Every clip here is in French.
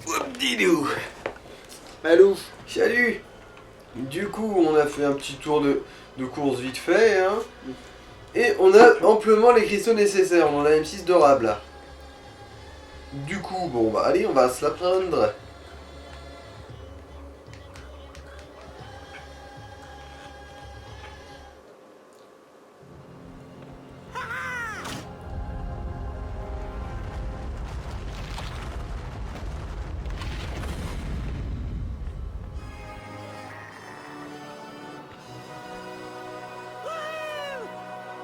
Hop, didou. Allô. Salut. Du coup, on a fait un petit tour de course vite fait, hein. Et on a amplement les cristaux nécessaires. On en a M6 de rab là. Du coup, bon bah allez, on va se la prendre.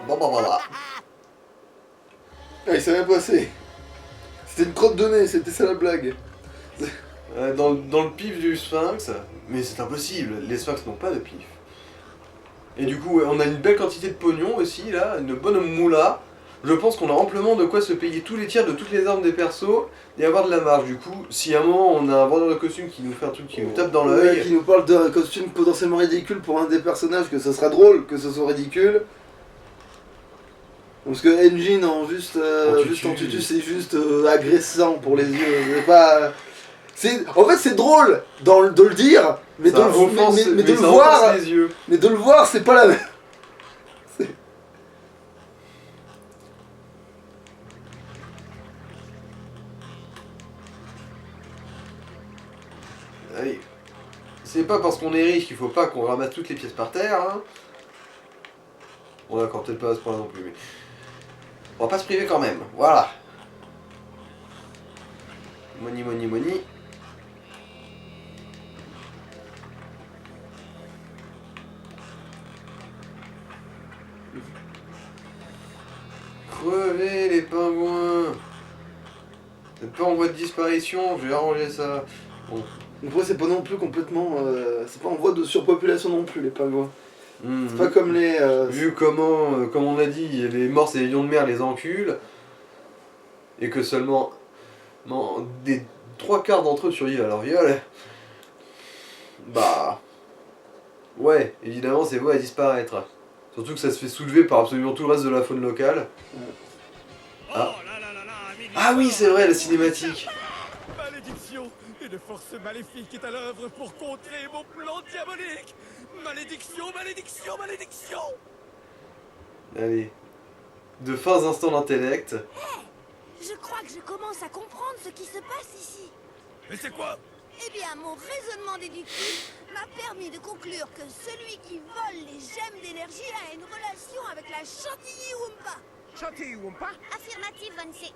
Bon bah voilà. Ah, il s'est rien passé. C'était une crotte de nez, c'était ça la blague. Dans le pif du sphinx, mais c'est impossible, les sphinx n'ont pas de pif. Et du coup, ouais, on a une belle quantité de pognon aussi là, une bonne moula. Je pense qu'on a amplement de quoi se payer tous les tiers de toutes les armes des persos et avoir de la marge. Du coup, si à un moment on a un vendeur de costumes qui nous fait un truc qui nous tape dans Ouais, l'œil, qui nous parle d'un costume potentiellement ridicule pour un des personnages, que ce sera drôle que ce soit ridicule. Parce que Engine en juste en tutu, c'est juste agressant pour les yeux. C'est pas. En fait, c'est drôle de le dire, mais ça offense, mais de le ça voir, offense les yeux. mais de le voir, c'est pas la même. Allez. C'est pas parce qu'on est riche qu'il faut pas qu'on ramasse toutes les pièces par terre, hein. Bon d'accord, peut-être pas à ce point non plus, mais... On va pas se priver quand même, voilà. Money, money, money. Crevez les pingouins. T'es pas en voie de disparition, je vais arranger ça. Bon. Après, c'est pas non plus complètement. C'est pas en voie de surpopulation non plus, les pingouins. Mmh. C'est pas comme les. Vu comment, comme on a dit, les morses et les lions de mer les enculent, et que seulement des 3/4 d'entre eux survivent à leur viol, bah... Ouais, évidemment c'est beau à disparaître. Surtout que ça se fait soulever par absolument tout le reste de la faune locale. Ah, ah oui, c'est vrai, la cinématique. Malédiction! Une force maléfique est à l'œuvre pour contrer mon plan diabolique! Malédiction, malédiction, malédiction! Allez. De fins instants d'intellect. Je crois que je commence à comprendre ce qui se passe ici. Mais c'est quoi? Eh bien, mon raisonnement déductif m'a permis de conclure que celui qui vole les gemmes d'énergie a une relation avec la chantilly Wumpa. Chantilly Wumpa? Affirmative, Von C.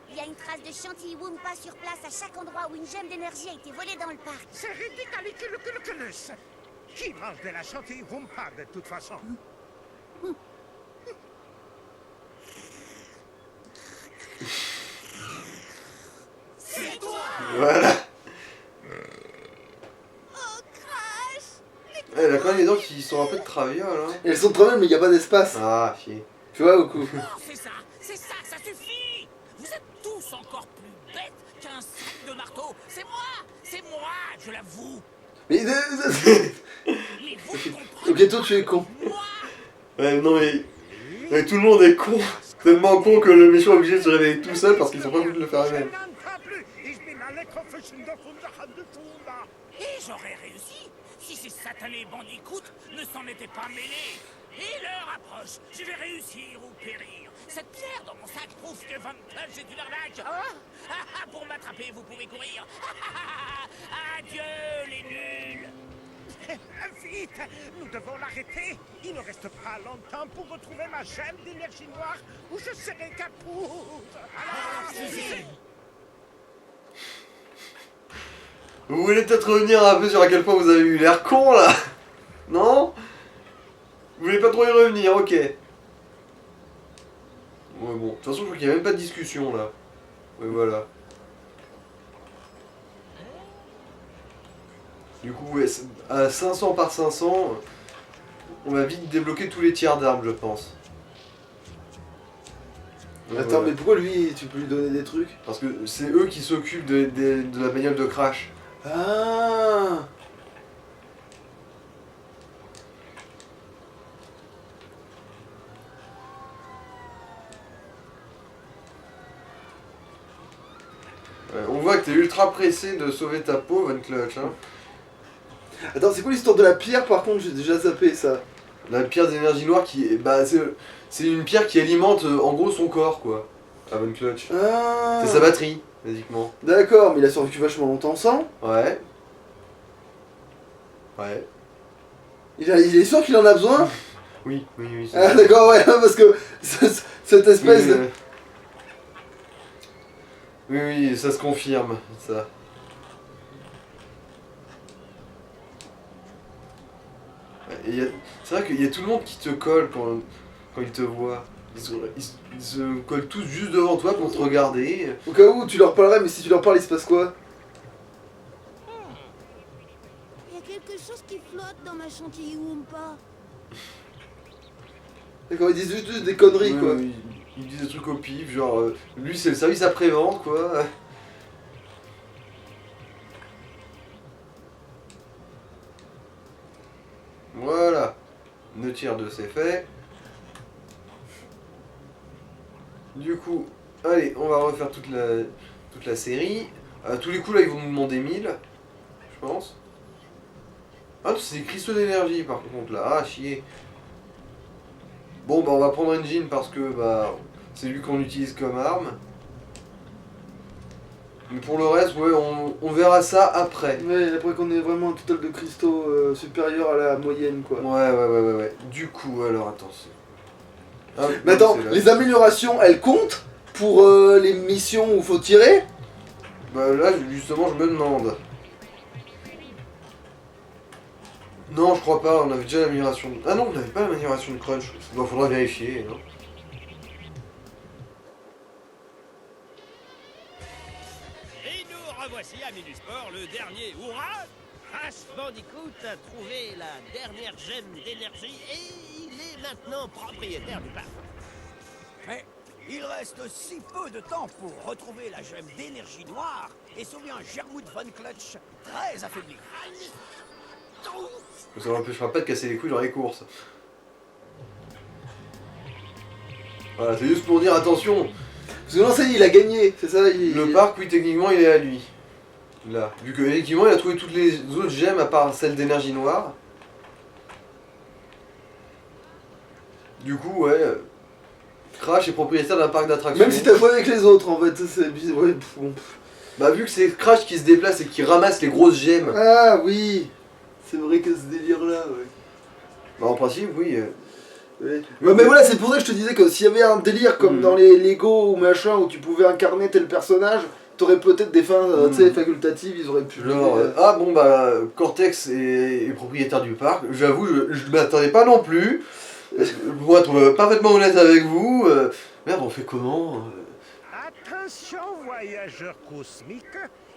Il y a une trace de chantilly Wumpa sur place à chaque endroit où une gemme d'énergie a été volée dans le parc. C'est ridicule. Qui mange de la chantilly Wumpa de toute façon? C'est toi! Voilà. Oh, Crash! Elle a quand même les dents qui sont un peu de traviole, hein. Elles sont trop belles, mais il n'y a pas d'espace. Ah, fier. Tu vois, au coup. Oh, c'est ça suffit! Vous êtes tous encore plus bêtes qu'un sac de marteau! C'est moi, je l'avoue! Mais. Mais vous comprenez Ok, toi, tu es con. moi! Ouais, non mais tout le monde est con. Tellement con que le méchant est obligé de se réveiller tout seul parce qu'ils sont pas voulu de le faire eux-mêmes. Et j'aurais réussi si ces satanés bandicoots ne s'en étaient pas mêlés. Et l'heure approche, je vais réussir ou périr. Cette pierre dans mon sac prouve que Van Clutch est une arnaque. Pour m'attraper, vous pouvez courir. Adieu les nuls. Vite, nous devons l'arrêter. Il ne reste pas longtemps pour retrouver ma gemme d'énergie noire ou je serai capoute. Vous voulez peut-être revenir un peu sur à quel point vous avez eu l'air con là? Non? Vous voulez pas trop y revenir, ok. Ouais bon, de toute façon je crois qu'il n'y a même pas de discussion là. Ouais voilà. Du coup ouais, à 500 par 500, on va vite débloquer tous les tiers d'armes je pense. Donc, Attends, voilà. mais pourquoi lui, tu peux lui donner des trucs? Parce que c'est eux qui s'occupent de la bagnole de Crash. Ah. Ouais, on voit que t'es ultra pressé de sauver ta peau, Von Clutch. Hein. Attends, c'est quoi l'histoire de la pierre par contre? J'ai déjà zappé ça. La pierre d'énergie noire qui est. Bah, c'est une pierre qui alimente en gros son corps, quoi. À Von Clutch. Ah. C'est sa batterie, basiquement. D'accord, mais il a survécu vachement longtemps sans. Ouais. Ouais. Il est sûr qu'il en a besoin? Oui, oui, oui. Ah d'accord, ouais, parce que cette espèce de... Oui, oui, ça se confirme, ça. C'est vrai qu'il y a tout le monde qui te colle quand ils te voient. Ils se collent tous juste devant toi pour te regarder. Au cas où tu leur parlerais, mais si tu leur parles, il se passe quoi? Il y a quelque chose qui flotte dans ma chantilly Wumpa. D'accord, ils disent juste des conneries, Ouais, quoi. ouais, ils disent des trucs au pif, genre lui c'est le service après-vente, quoi. Voilà. 2 tiers de c'est fait. Du coup, allez, on va refaire toute la série. À tous les coups là ils vont nous demander 1000, je pense. Ah c'est des cristaux d'énergie par contre là, ah chier. Bon bah on va prendre Engine parce que bah c'est lui qu'on utilise comme arme. Mais pour le reste, ouais, on verra ça après. Ouais, après qu'on ait vraiment un total de cristaux supérieur à la moyenne, quoi. Ouais. Du coup, alors attention. Ah, Mais attends, c'est là. les améliorations, elles comptent pour les missions où faut tirer? Bah là, justement, je me demande. Non, je crois pas, on avait déjà l'amélioration de... Ah non, on n'avait pas l'amélioration de crunch. Bon, faudra vérifier. Hein. Et nous revoici à Minusport, le dernier hurrah! Crash Bandicoot a trouvé la dernière gemme d'énergie et il est maintenant propriétaire du parc. Mais il reste si peu de temps pour retrouver la gemme d'énergie noire et sauver un Gerwood Von Clutch très affaibli. Ça l'empêchera pas de casser les couilles dans les courses. Voilà, c'est juste pour dire attention. Parce que non, ça y est, il a gagné, c'est ça Le parc, oui, techniquement, il est à lui. Là. Vu que, effectivement, il a trouvé toutes les autres gemmes à part celle d'énergie noire. Du coup, ouais. Crash est propriétaire d'un parc d'attractions. Même si t'as joué avec les autres, en fait, ça, c'est bizarre. Ouais, bon. Bah, vu que c'est Crash qui se déplace et qui ramasse les grosses gemmes. Ah oui, c'est vrai que ce délire-là, ouais. Bah, en principe, oui. Ouais. Mais voilà, c'est pour ça que je te disais que s'il y avait un délire comme dans les Lego ou machin où tu pouvais incarner tel personnage, t'aurais peut-être des fins tu sais, facultatives, ils auraient pu. Genre, ah bon, bah, Cortex est propriétaire du parc. J'avoue, je m'attendais pas non plus. Pour être parfaitement honnête avec vous, merde, on fait comment Attention, voyageurs cosmiques.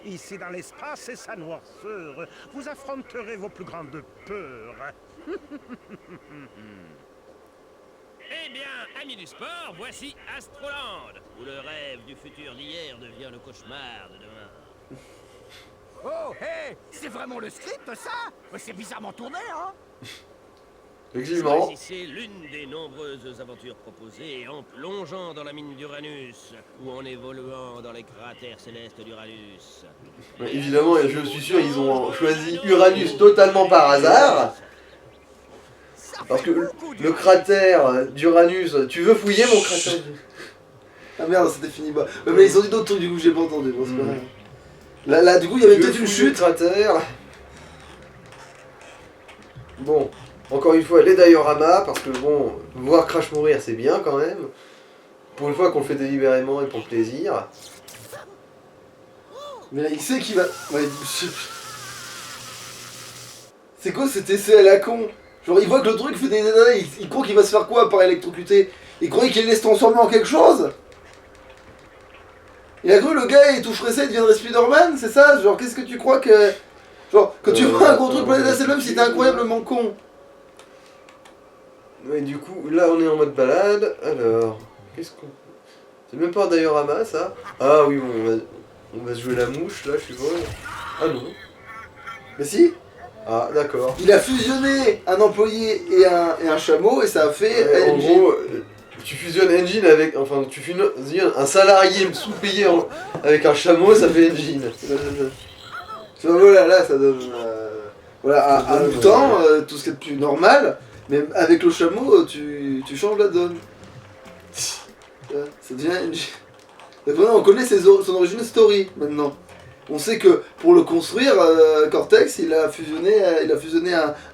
Ici dans l'espace et sa noirceur, vous affronterez vos plus grandes peurs. Eh bien, amis du sport, voici Astroland, où le rêve du futur d'hier devient le cauchemar de demain. Oh, hé, c'est vraiment le script, ça? C'est bizarrement tourné, hein? Effectivement. Choisissez l'une des nombreuses aventures proposées en plongeant dans la mine d'Uranus ou en évoluant dans les cratères célestes d'Uranus. Ouais, évidemment, je suis sûr, ils ont choisi Uranus totalement par hasard. Parce que le cratère d'Uranus, tu veux fouiller mon cratère? Ah merde, c'était fini. Bah, mais ils ont dit d'autres trucs, du coup, j'ai pas entendu. Bon, c'est pas grave. Là, du coup, il y avait peut-être une chute. Cratère. Bon, encore une fois, les dioramas, parce que bon, voir Crash mourir, c'est bien quand même. Pour une fois qu'on le fait délibérément et pour le plaisir. Mais là, il sait qu'il va. Ouais, c'est quoi cet essai à la con? Genre, il voit que le truc fait des années, il croit qu'il va se faire quoi par électrocuter? Il croyait qu'il allait se transformer en quelque chose? Il a cru le gars, il toucherait ça, il deviendrait Spider-Man, c'est ça? Genre, qu'est-ce que tu crois que. Genre, quand tu vois un gros truc planète assez même si t'es incroyablement con. Ouais, du coup, là on est en mode balade. Alors, qu'est-ce qu'on. C'est même pas un diorama ça? Ah oui, bon, on va se jouer la mouche là, je suppose. Ah non. Mais si? Ah, d'accord. Il a fusionné un employé et un chameau et ça a fait. En gros, tu fusionnes engine avec... Enfin, tu fusionnes un salarié sous-payé avec un chameau, ça fait engine. Tu vois, voilà, là, ça donne... voilà, Ça en donne, même temps, tout ce qui est plus normal, mais avec le chameau, tu changes la donne. Tu vois, ça devient engine. Donc maintenant, on connaît son origin story, maintenant. On sait que pour le construire, Cortex, il a fusionné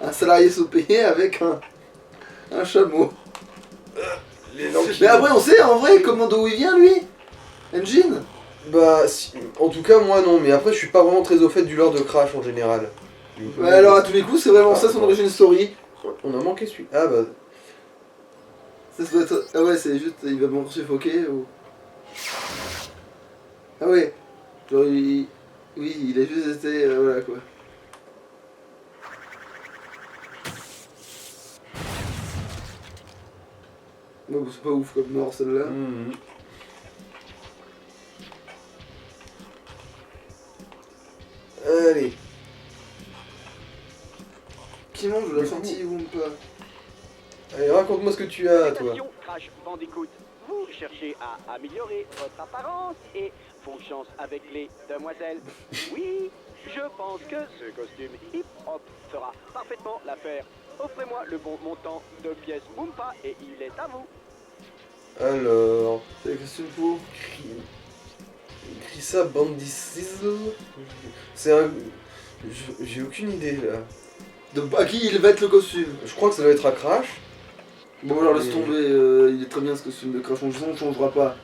un salarié sous-payé avec un chameau. Mais après, on sait en vrai d'où il vient, lui. Engine. Bah, en tout cas, moi non, mais après, je suis pas vraiment très au fait du lore de Crash en général. Ouais, alors, à tous les coups, c'est vraiment ça son origin story. On a manqué celui. Ah bah. Ça doit être... Ah ouais, c'est juste, il va mourir suffoqué ou... Ah ouais, genre oui, il a juste été... voilà quoi. Bon, c'est pas ouf comme mort celle-là. Allez. Qui mange la sortie ou pas? Allez, raconte-moi ce que tu as, toi. Attention, Crash Bandicoot. Vous cherchez à améliorer votre apparence et vos chances avec les demoiselles. Oui, je pense que ce costume hip-hop fera parfaitement l'affaire. Offrez-moi le bon montant de pièces Boompa et il est à vous. Alors. C'est le costume pour... Crissa Bandicizo. C'est un. J'ai aucune idée là. Donc à qui il va être le costume? Je crois que ça doit être à Crash. Bon alors laisse tomber, il est très bien ce costume de Crash, on ne changera pas.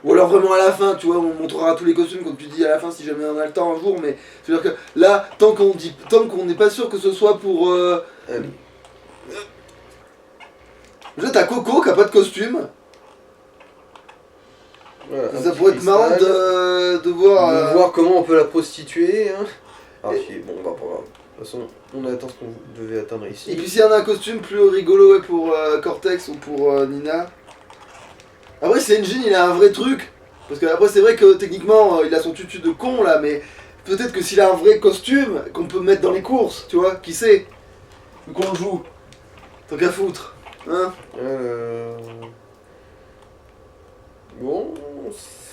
Ou alors vraiment à la fin, tu vois, on montrera tous les costumes comme tu dis à la fin si jamais on a le temps un jour, mais c'est-à-dire que là, tant qu'on n'est pas sûr que ce soit pour... Déjà t'as Coco qui a pas de costume. Voilà, Ça pourrait être marrant de voir... De voir comment on peut la prostituer. Hein. Ah, bon, bah, pas grave. De toute façon, on a atteint ce qu'on devait atteindre ici. Et puis s'il y en a un costume plus rigolo ouais, pour Cortex ou pour Nina. Après c'est Engine, il a un vrai truc. Parce que après c'est vrai que techniquement il a son tutu de con là, mais peut-être que s'il a un vrai costume qu'on peut mettre dans les courses, tu vois, qui sait. Ou qu'on le joue. Tant qu'à foutre. Hein. Bon...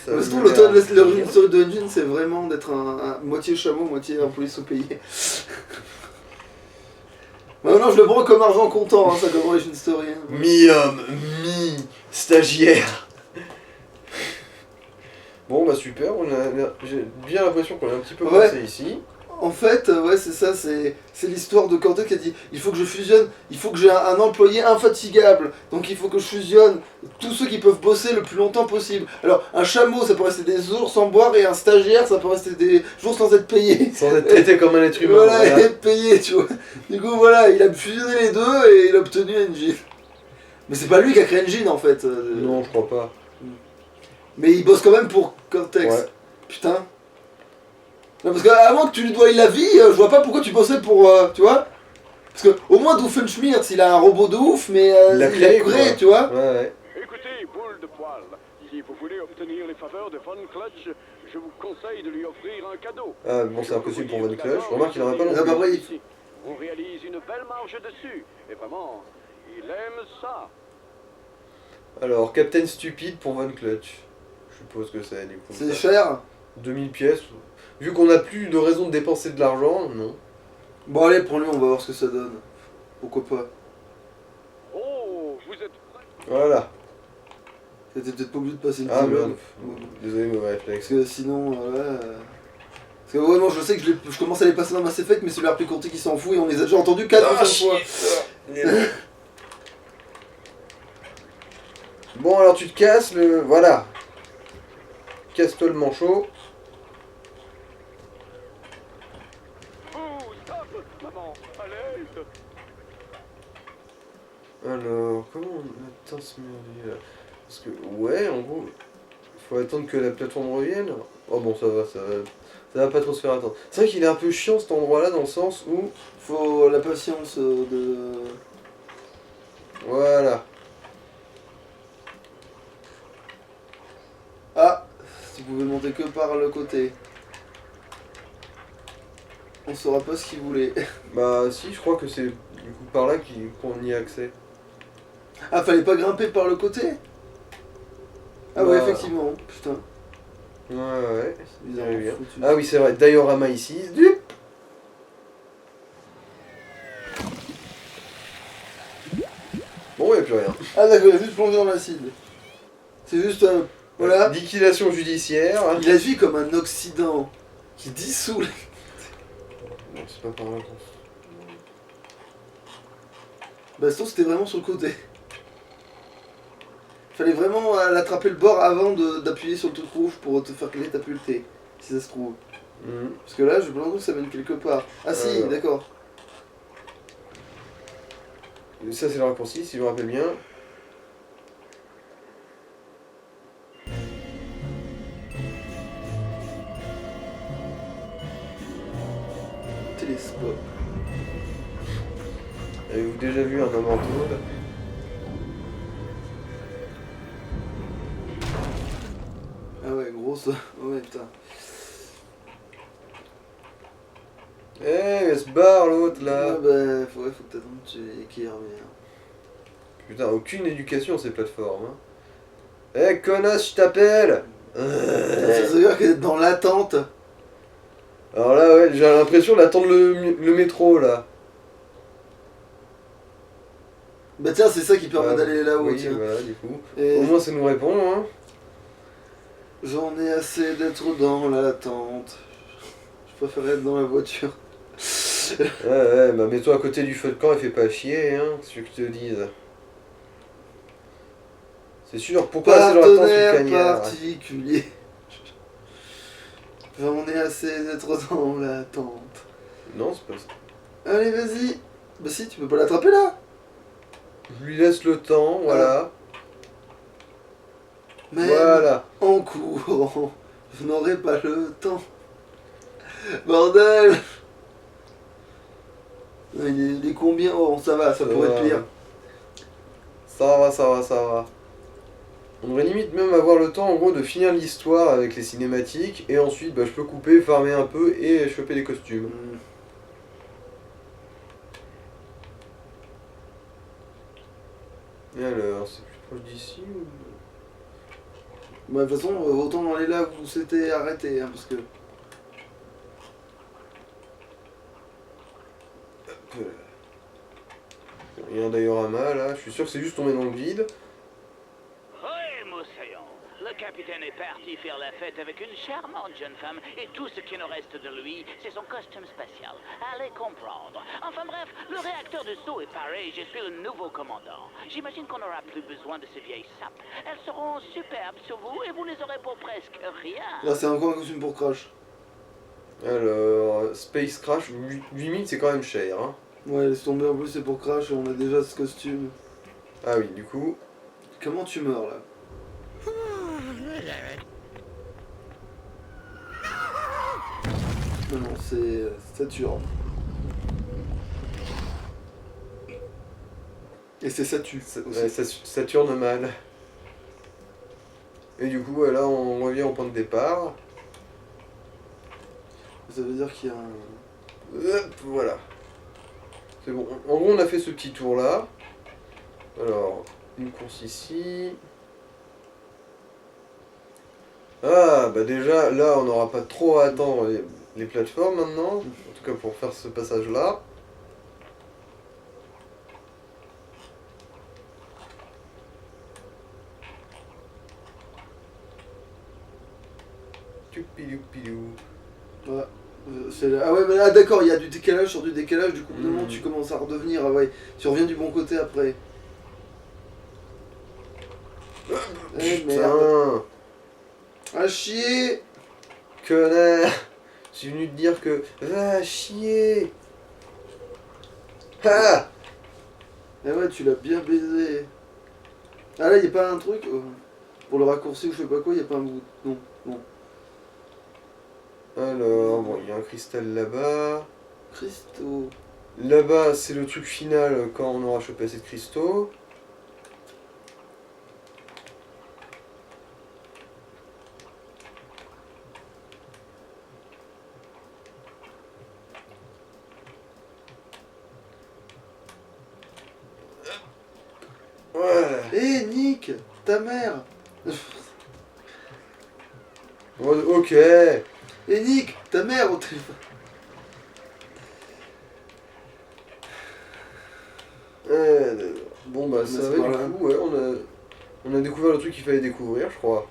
Ça Parce que me l'origine story de Engine c'est vraiment d'être un moitié chameau, moitié un police sous-payé. Maintenant je le prends comme argent comptant, hein, ça comme origin story. Hein. Mi-homme, mi-stagiaire. Bon bah super, j'ai bien l'impression qu'on a un petit peu passé ici. En fait, ouais c'est ça, c'est l'histoire de Cortex qui a dit il faut que je fusionne, il faut que j'ai un employé infatigable, donc il faut que je fusionne tous ceux qui peuvent bosser le plus longtemps possible. Alors un chameau ça peut rester des jours sans boire et un stagiaire ça peut rester des jours sans être payé. Sans être traité comme un être humain. Voilà, et être payé tu vois. Du coup voilà, il a fusionné les deux et il a obtenu Engine. Mais c'est pas lui qui a créé Engine en fait. Non je crois pas. Mais il bosse quand même pour Cortex. Ouais. Putain. Non, parce qu'avant que tu lui dois la vie, je vois pas pourquoi tu bossais pour. Tu vois. Parce que au moins Doofenshmirtz il a un robot de ouf, mais il a créé, tu vois. Ouais. Écoutez, boule de poil, si vous voulez obtenir les faveurs de Von Clutch, je vous conseille de lui offrir un cadeau. Ah bon c'est impossible pour Von Clutch, remarque qu'il en a pas non plus. Ah bah après, On réalise une belle marge dessus, et vraiment, il aime ça. Alors, Captain Stupide pour Von Clutch. Je suppose que c'est du coup. c'est cher. 2000 pièces. Vu qu'on n'a plus de raison de dépenser de l'argent, non. Bon allez, prends-lui, on va voir ce que ça donne. Pourquoi pas. Oh, vous êtes prêts? Voilà. T'étais peut-être pas obligé de passer une Ah petite merde. blague. Désolé, mauvais réflexe. Parce que sinon, voilà. Parce que vraiment, je sais que je commence à les passer dans Mass Effect, mais c'est le RP Conti qui s'en fout et on les a déjà entendus 4 ou 5 fois. Bon, alors tu te casses le. Voilà. Casse-toi le manchot. Oh, stop, maman, à l'aide. Alors, comment on atteint ce merdier là? Parce que, ouais, en gros, faut attendre que la plateforme revienne. Oh bon, ça va pas trop se faire attendre. C'est vrai qu'il est un peu chiant cet endroit là dans le sens où. Faut la patience de... Voilà. Ah, si vous pouvez monter que par le côté. On saura pas ce qu'il voulait. Bah si, je crois que c'est du coup par là qu'on y a accès. Ah, fallait pas grimper par le côté? Ah ouais, Bah, effectivement, putain. Ouais. C'est bizarre, Ouais, bien. foutu. Ah oui, c'est vrai, diorama ici. Dup. Bon, il n'y a plus rien. Ah d'accord, il a juste plongé dans l'acide. C'est juste, voilà. Liquidation judiciaire. Il agit comme un oxydant qui dissout les... Non, c'est pas par là. Baston, c'était vraiment sur le côté. Fallait vraiment l'attraper le bord avant d'appuyer sur le truc rouge pour te faire catapulter, si ça se trouve. Mhm. Parce que là, je me demande où ça mène quelque part. Ah si, Alors. d'accord. Ça, c'est le raccourci, si je me rappelle bien. Télescope. Avez-vous déjà vu un homme en tôle? Ah ouais, grosse. Ouais, putain. Eh, elle se barre l'autre Ah là. bah, faut que t'attendes que tu équires, mais... Putain, aucune éducation ces plateformes. Hein. Eh, connasse, je t'appelle. Ça veut dire qu'elle est dans l'attente. Alors là, ouais, j'ai l'impression d'attendre le métro là. Bah tiens, c'est ça qui permet Ah, d'aller là-haut, oui, tiens. voilà, du coup. Et Au moins, ça nous répond, hein. j'en ai assez d'être dans l'attente. Je préférais être dans la voiture. Ouais, bah mets-toi à côté du feu de camp et fais pas chier, hein, ce que je te dise. C'est sûr, pourquoi rester dans l'attente du Partenaire cagnard? particulier. J'en ai assez d'être dans l'attente. Non, c'est pas ça. Allez, vas-y. Bah si, tu peux pas l'attraper là. Je lui laisse le temps, voilà. Même Voilà. en courant, je n'aurai pas le temps. Bordel. Il est combien? Oh, ça va, ça pourrait être pire. Ça va. On devrait limite même avoir le temps en gros de finir l'histoire avec les cinématiques et ensuite bah, je peux couper, farmer un peu et choper des costumes. Et alors, c'est plus proche d'ici ou... Bah, de toute façon, autant aller là où c'était arrêté, hein, parce que... Il y a un diorama là, je suis sûr que c'est juste tombé dans le vide. Oui, Moussaillon. Le capitaine est parti faire la fête avec une charmante jeune femme et tout ce qui nous reste de lui, c'est son costume spatial. Allez comprendre. Enfin bref, le réacteur de saut est pareil, je suis le nouveau commandant. J'imagine qu'on n'aura plus besoin de ces vieilles sapes. Elles seront superbes sur vous et vous les aurez pour presque rien. Là, c'est encore un costume pour Crash. Alors, Space Crash, 8000 c'est quand même cher. Hein. Ouais, laisse tomber, en plus c'est pour Crash, on a déjà ce costume. Ah oui, du coup... Comment tu meurs là? Non, c'est Saturne. Et c'est Saturne. Ouais, ça tourne mal. Et du coup, là, on revient au point de départ. Ça veut dire qu'il y a un... Hop, voilà. C'est bon. En gros, on a fait ce petit tour là. Alors, une course ici. Ah, bah déjà, là, on n'aura pas trop à attendre les plateformes maintenant. En tout cas, pour faire ce passage là. Toupidou. Voilà. Ah ouais, mais là, d'accord, il y a du décalage sur du décalage, du coup, au bout d'un moment, tu commences à redevenir, ah ouais, tu reviens du bon côté après. Eh merde. Ah chier. Connard. Je suis venu te dire que... Va chier. Ah. Eh ouais, tu l'as bien baisé. Ah là, y a pas un truc pour le raccourci ou je sais pas quoi, y a pas un bout. Non, non. Alors, bon, il y a un cristal là-bas. Cristaux. Là-bas, c'est le truc final quand on aura chopé assez de cristaux. Voilà. Eh Nick, ta mère. Ok. Et Nick, ta mère au téléphone. Bon bah Mais ça c'est va pas du grave. coup, ouais, on a découvert le truc qu'il fallait découvrir, je crois.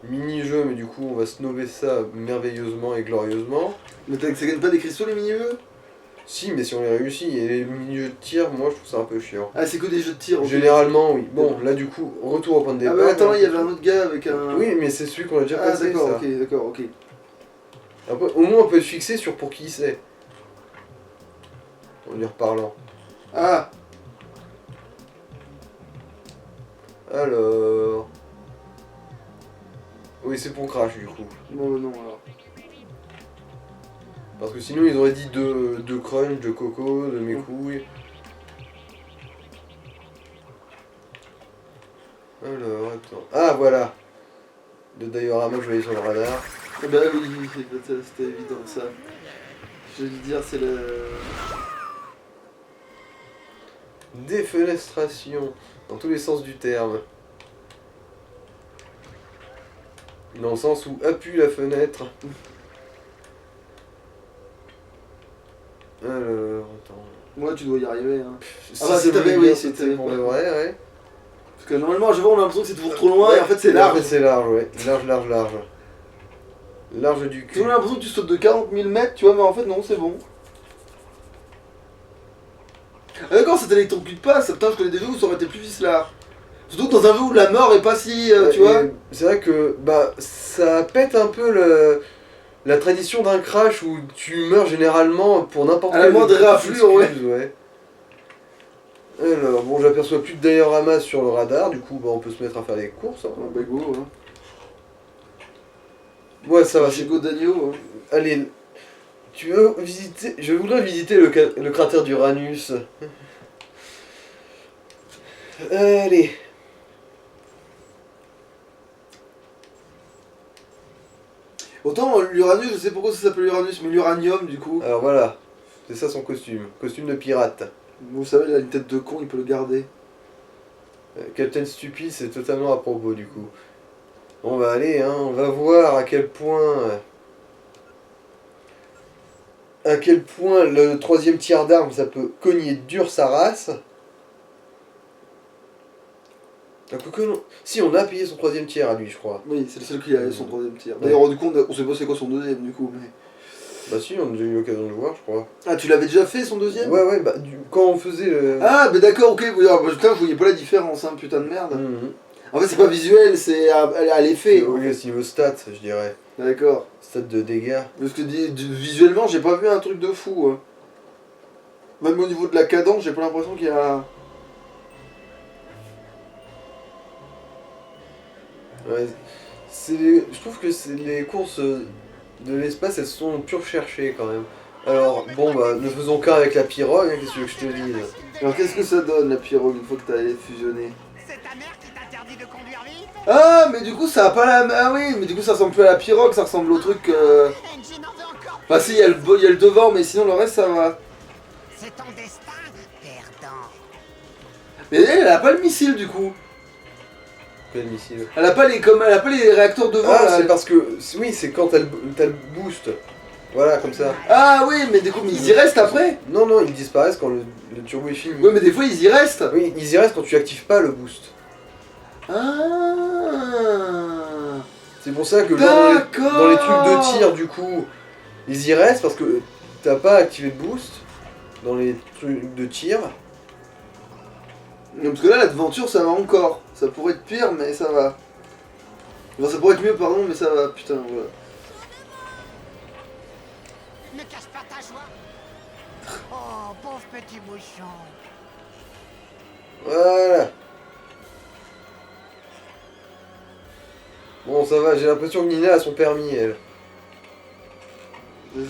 Mini-jeu, mais du coup on va snobber ça merveilleusement et glorieusement. Mais ça gagne pas des cristaux les mini-jeux? Si, mais si on les réussit, et les mini-jeux de tir, moi je trouve ça un peu chiant. Ah, c'est que des jeux de tir. ok. Généralement, oui. Bon, là du coup, retour au point de Ah, départ. bah attends, là, il y avait un autre gars avec un. Oui, mais c'est celui qu'on a déjà Ah, passé, d'accord, ça. d'accord, ok. Après, au moins on peut se fixer sur pour qui c'est. En lui reparlant. Ah, Alors... Oui, c'est pour Crash du coup. non, alors. Parce que sinon ils auraient dit de Crunch, de Coco, de mes couilles. Alors, attends. Ah, voilà. De Diorama que je voyais sur le radar. Ah, bah oui, c'était évident ça. Je vais lui dire, c'est le. Défenestration, dans tous les sens du terme. Dans le sens où appuie la fenêtre. Alors, attends. Moi, tu dois y arriver. Hein. Si bah, c'est si t'avais- bien, oui, c'était c'était- pour le vrai, ouais. Parce que normalement, je vois, on a l'impression que c'est toujours trop loin et en fait, c'est large. En fait, c'est large, ouais. Large. Large du Tu cul. vois, on a l'impression que tu sautes de 40 000 mètres, tu vois, mais en fait, non, c'est bon. Ah, d'accord, ça t'électrocute pas, ça, putain, je connais des jeux où ça aurait été plus vicelard. Surtout dans un jeu où la mort est pas si. Tu vois. Et c'est vrai que bah ça pète un peu la tradition d'un crash où tu meurs généralement pour n'importe À la quelle moindre petite raflure, excuse, ouais. Alors bon, j'aperçois plus de diorama sur le radar, du coup bah on peut se mettre à faire les courses. Hein. Ah, bah go, hein. Ouais, ça va. Chez Godagno, hein. Allez, tu veux visiter. Je voudrais visiter le cratère d'Uranus. Allez. Autant l'Uranus, je sais pourquoi ça s'appelle Uranus, mais l'uranium, du coup. Alors voilà, c'est ça son costume. Costume de pirate. Vous savez, il a une tête de con, il peut le garder. Captain Stupide, c'est totalement à propos du coup. On va aller, hein, on va voir à quel point le troisième tir d'arme ça peut cogner dur sa race. Ah, quoique non. Si, on a payé son troisième tir à lui, je crois. Oui, c'est le seul qui a son troisième tir. D'ailleurs, du coup, on sait pas c'est quoi son deuxième, du coup. Mais... Bah si, on a déjà eu l'occasion de le voir, je crois. Ah, tu l'avais déjà fait, son deuxième? Ouais, bah quand on faisait le... Ah, mais d'accord, ok. Bah, putain, je voyais pas la différence, hein, putain de merde. Mhm. En fait, c'est pas visuel, c'est à l'effet. Oui, c'est niveau stats, je dirais. D'accord. Stats de dégâts. Parce que visuellement, j'ai pas vu un truc de fou. Hein. Même au niveau de la cadence, j'ai pas l'impression qu'il y a... Ouais, je trouve que les courses de l'espace, elles sont pure cherchées quand même. Alors, bon, bah, ne faisons qu'un avec la pirogue, hein, qu'est-ce que tu veux que je te dise? Alors, qu'est-ce que ça donne, la pirogue, une fois que t'as fusionné? C'est ta mère qui t'interdit de conduire vite? Ah, mais du coup, ça a pas la... Ah oui, mais du coup, ça ressemble plus à la pirogue, ça ressemble au truc... Engine en veut encore. Enfin, si, il y a le devant, mais sinon, le reste, ça va. C'est ton destin, perdant. Mais elle a pas le missile, du coup. Quel missile? Elle a pas les réacteurs devant, Ah, là. c'est parce que... Oui, c'est quand t'as le boost. Voilà, comme ça. Ah oui, mais du coup, mais ils y restent après. Non, ils disparaissent quand le turbo est fini. Ouais, mais des fois, ils y restent. Oui, ils y restent quand tu actives pas le boost. Ah. C'est pour ça que D'accord. dans les trucs de tir, du coup, ils y restent parce que t'as pas activé le boost dans les trucs de tir. Non, parce que là, l'aventure, ça va encore. Ça pourrait être pire, mais ça va. Enfin, ça pourrait être mieux, pardon, mais ça va. Putain, voilà. Ne cache pas ta joie. Oh, pauvre petit bouchon. Voilà. Bon, ça va, j'ai l'impression que Nina a son permis, elle.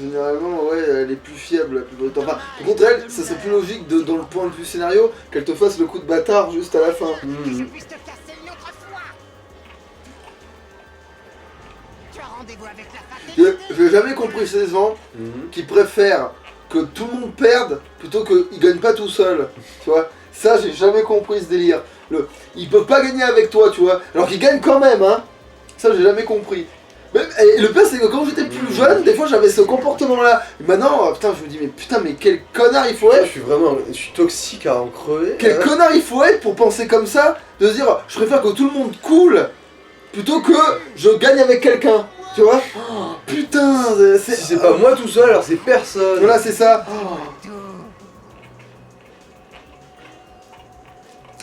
Généralement, ouais, elle est plus fiable la plupart du temps. Enfin, par contre, elle, ça serait plus logique dans le point de vue scénario qu'elle te fasse le coup de bâtard juste à la fin. Que je puisse te casser une autre fois. Tu as rendez-vous avec la fatalité. J'ai jamais compris ces gens qui préfèrent que tout le monde perde plutôt qu'ils gagnent pas tout seul. Tu vois, ça, j'ai jamais compris ce délire. Ils peuvent pas gagner avec toi, tu vois, alors qu'ils gagnent quand même, hein. Ça, j'ai jamais compris. Et le pire, c'est que quand j'étais plus jeune, des fois j'avais ce comportement-là. Et maintenant, putain, je me dis, mais putain, mais quel connard il faut Ouais, être. je suis toxique à en crever. Quel connard il faut être pour penser comme ça, de se dire, je préfère que tout le monde coule plutôt que je gagne avec quelqu'un. Tu vois? Oh, putain, Si c'est pas moi tout seul, alors c'est personne. Voilà, c'est ça.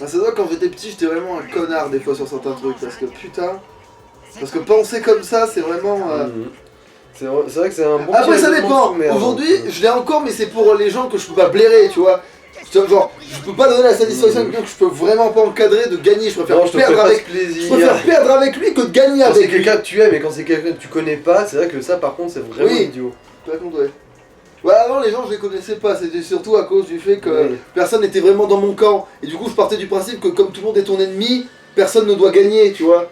Ah, c'est vrai, quand j'étais petit, j'étais vraiment un connard des fois sur certains trucs, parce que putain... Parce que penser comme ça, c'est vraiment... C'est vrai que c'est un bon Après, petit ça raisonnement dépend. de merde. Aujourd'hui, je l'ai encore, mais c'est pour les gens que je peux pas blairer, tu vois. Genre, je peux pas donner la satisfaction à quelqu'un que je peux vraiment pas encadrer de gagner. Je préfère Non, je te perdre fais pas avec... ce plaisir. Je préfère perdre avec lui que de gagner Quand c'est avec lui. quelqu'un que tu aimes, et quand c'est quelqu'un que tu connais pas, c'est vrai que ça par contre c'est vraiment Oui. idiot. Par contre, ouais. Ouais, avant les gens je les connaissais pas, c'était surtout à cause du fait que Oui. personne n'était vraiment dans mon camp. Et du coup je partais du principe que comme tout le monde est ton ennemi, personne ne doit gagner, tu vois.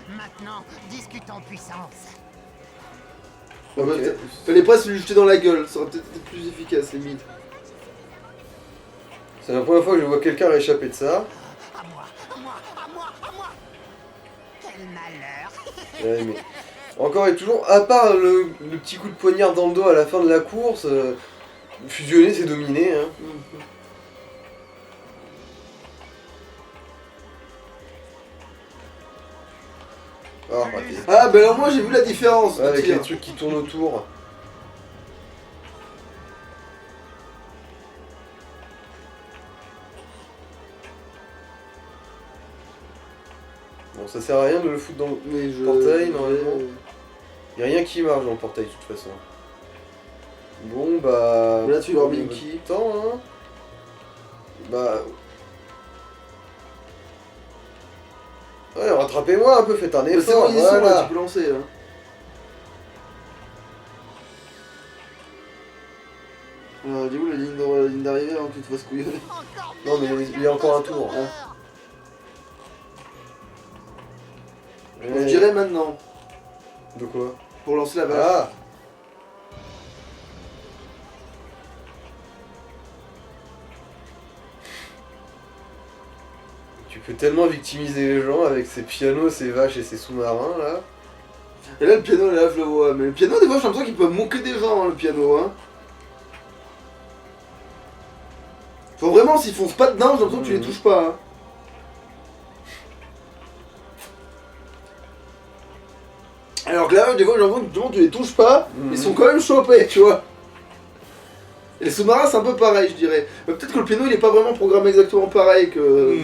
Maintenant, discutons puissance. Ouais, Ok. fallait presque lui jeter dans la gueule, ça aurait peut-être été plus efficace limite. C'est la première fois que je vois quelqu'un réchapper de ça. À moi, à moi, à moi, à moi. Quel malheur. Ouais, mais encore et toujours, à part le petit coup de poignard dans le dos à la fin de la course, fusionner c'est dominer. Hein. Ah, raté. Ah ben alors moi j'ai vu la différence. Ouais, avec tiens. les trucs qui tournent autour. Bon, ça sert à rien de le foutre dans le Mais je... portail, normalement. Y a rien qui marche dans le portail de toute façon. Bon, bah... Là, tu leur prenez mets votre qui temps, hein. Bah... Ouais, rattrapez-moi un peu, faites un Mais c'est effort, bon, ils y sont là, voilà. tu peux lancer là. Alors, dis où la ligne d'arrivée avant que tu te fasses couillonner. Encore Non, mais il y a encore un tour. Ah. Ouais. Je dirais maintenant, De quoi? pour lancer la vache. Ah. Tu peux tellement victimiser les gens avec ces pianos, ces vaches et ces sous-marins là. Et là le piano là je le vois, mais le piano des fois j'ai l'impression qu'il peut moquer des gens hein, le piano hein. Faut vraiment s'ils foncent pas dedans, j'ai l'impression que tu les touches pas hein. Alors que là des fois j'ai l'impression que tu les touches pas, mais ils sont quand même chopés, tu vois. Et les sous-marins c'est un peu pareil je dirais. Mais peut-être que le piano il est pas vraiment programmé exactement pareil que...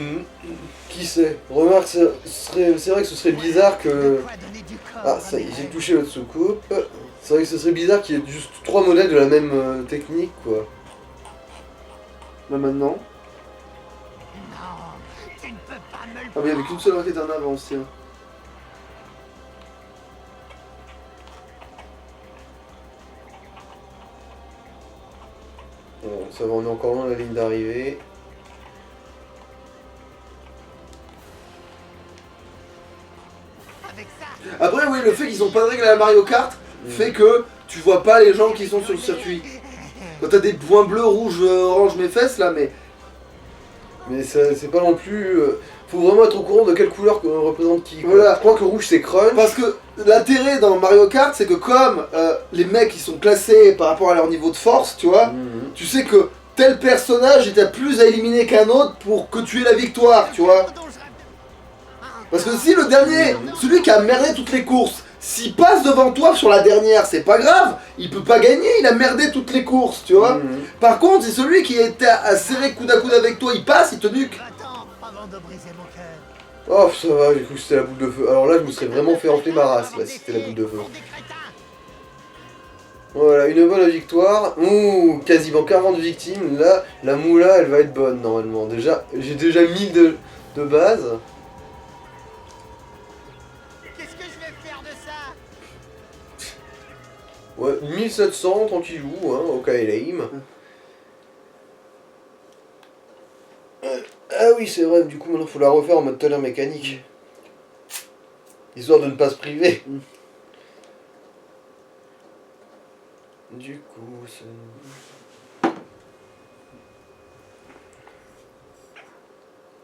Qui sait? Remarque, c'est vrai que ce serait bizarre que... Ah, ça y est, j'ai touché votre soucoupe. C'est vrai que ce serait bizarre qu'il y ait juste 3 modèles de la même technique, quoi. Bah maintenant... Non, tu ne peux pas me le Ah mais il y avait qu'une seule raquette en avance tiens. Bon, ça va, on est encore loin de la ligne d'arrivée. avec ça. Après oui le fait qu'ils ont pas de règles à la Mario Kart fait que tu vois pas les gens qui sont sur le circuit. Quand t'as des points bleus, rouges, orange mes fesses là mais... Mais c'est pas non plus... faut vraiment être au courant de quelle couleur représente qui. Quoi. Voilà. Je crois que rouge c'est Crunch. Parce que l'intérêt dans Mario Kart c'est que comme les mecs ils sont classés par rapport à leur niveau de force, tu vois, tu sais que tel personnage est à plus à éliminer qu'un autre pour que tu aies la victoire, tu vois. Parce que si le dernier, celui qui a merdé toutes les courses, s'il passe devant toi sur la dernière, c'est pas grave, il peut pas gagner, il a merdé toutes les courses, tu vois. Par contre, si celui qui était à serrer coude à coude avec toi, il passe, il te nuque. Attends, avant de briser mon cœur. Oh, ça va, j'ai cru que c'était la boule de feu. Alors là, je me serais vraiment fait enfler ma race, là, si c'était la boule de feu. Pour des crétins. Voilà, une bonne victoire. Ouh, quasiment 40 victimes. Là, la moula, elle va être bonne, normalement. Déjà, j'ai déjà 1000 de base. Qu'est-ce que je vais faire de ça? Ouais, 1700, tranquillou, hein, au KLM. Ah oui, c'est vrai, du coup, maintenant, faut la refaire en mode tonnerre mécanique. Histoire de ne pas se priver. Du coup, c'est...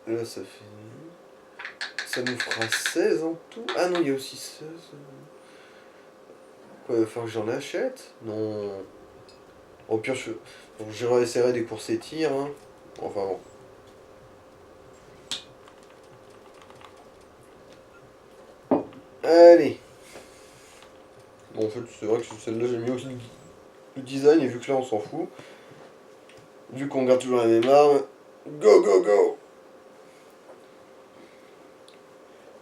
Là, ça fait... Ça nous fera 16 en tout. Ah non, il y a aussi 16. Quoi, il va falloir que j'en achète? Non. Au pire, je réessayerai des courses et tirs. Hein. Enfin bon. Allez. Bon, en fait, c'est vrai que celle-là, j'ai mis aussi le design, et vu que là, on s'en fout. Vu qu'on garde toujours la même arme. Go, go, go!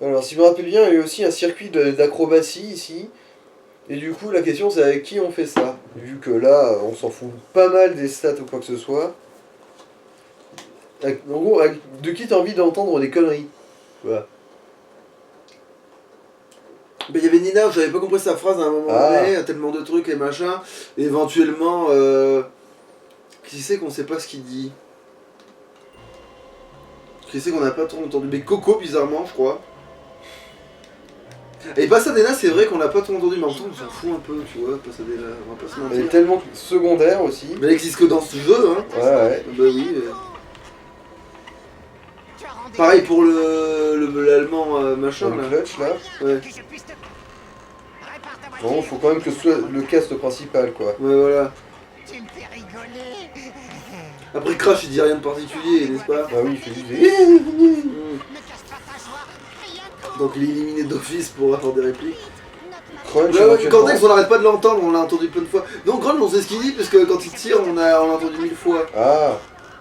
Alors, si je me rappelle bien, il y a aussi un circuit d'acrobatie ici. Et du coup, la question, c'est avec qui on fait ça? Vu que là, on s'en fout pas mal des stats ou quoi que ce soit. En gros, de qui t'as envie d'entendre des conneries? Voilà. Ben, il y avait Nina, j'avais pas compris sa phrase à un moment donné, tellement de trucs et machin. Et éventuellement, qui c'est qu'on sait pas ce qu'il dit? Qui c'est qu'on n'a pas trop entendu? Mais Coco, bizarrement, je crois. Et Pasadena, c'est vrai qu'on l'a pas trop entendu, mais en même temps, on s'en fout un peu, tu vois. Pasadena, on va pas se Elle est mentir. tellement secondaire aussi. Mais elle existe que dans ce jeu, hein. Ouais, ouais. Bah oui. Pareil pour l'allemand machin, Le là. clutch là. Ouais. Que je puisse te... Répare ta voiture. Bon, faut quand même que ce soit le cast principal quoi. Ouais, voilà. Tu me fais rigoler. Après Crash, il dit rien de particulier, n'est-ce pas? Bah oui, il fait juste des... Ne casse pas ta joie. Rien de... Donc il est éliminé d'office pour avoir des répliques. Crunch, Ouais, éventuellement. Cortex, on n'arrête pas de l'entendre, on l'a entendu plein de fois. Donc Crunch, on sait ce qu'il dit, parce que quand il tire, on l'a entendu 1000 fois. Ah,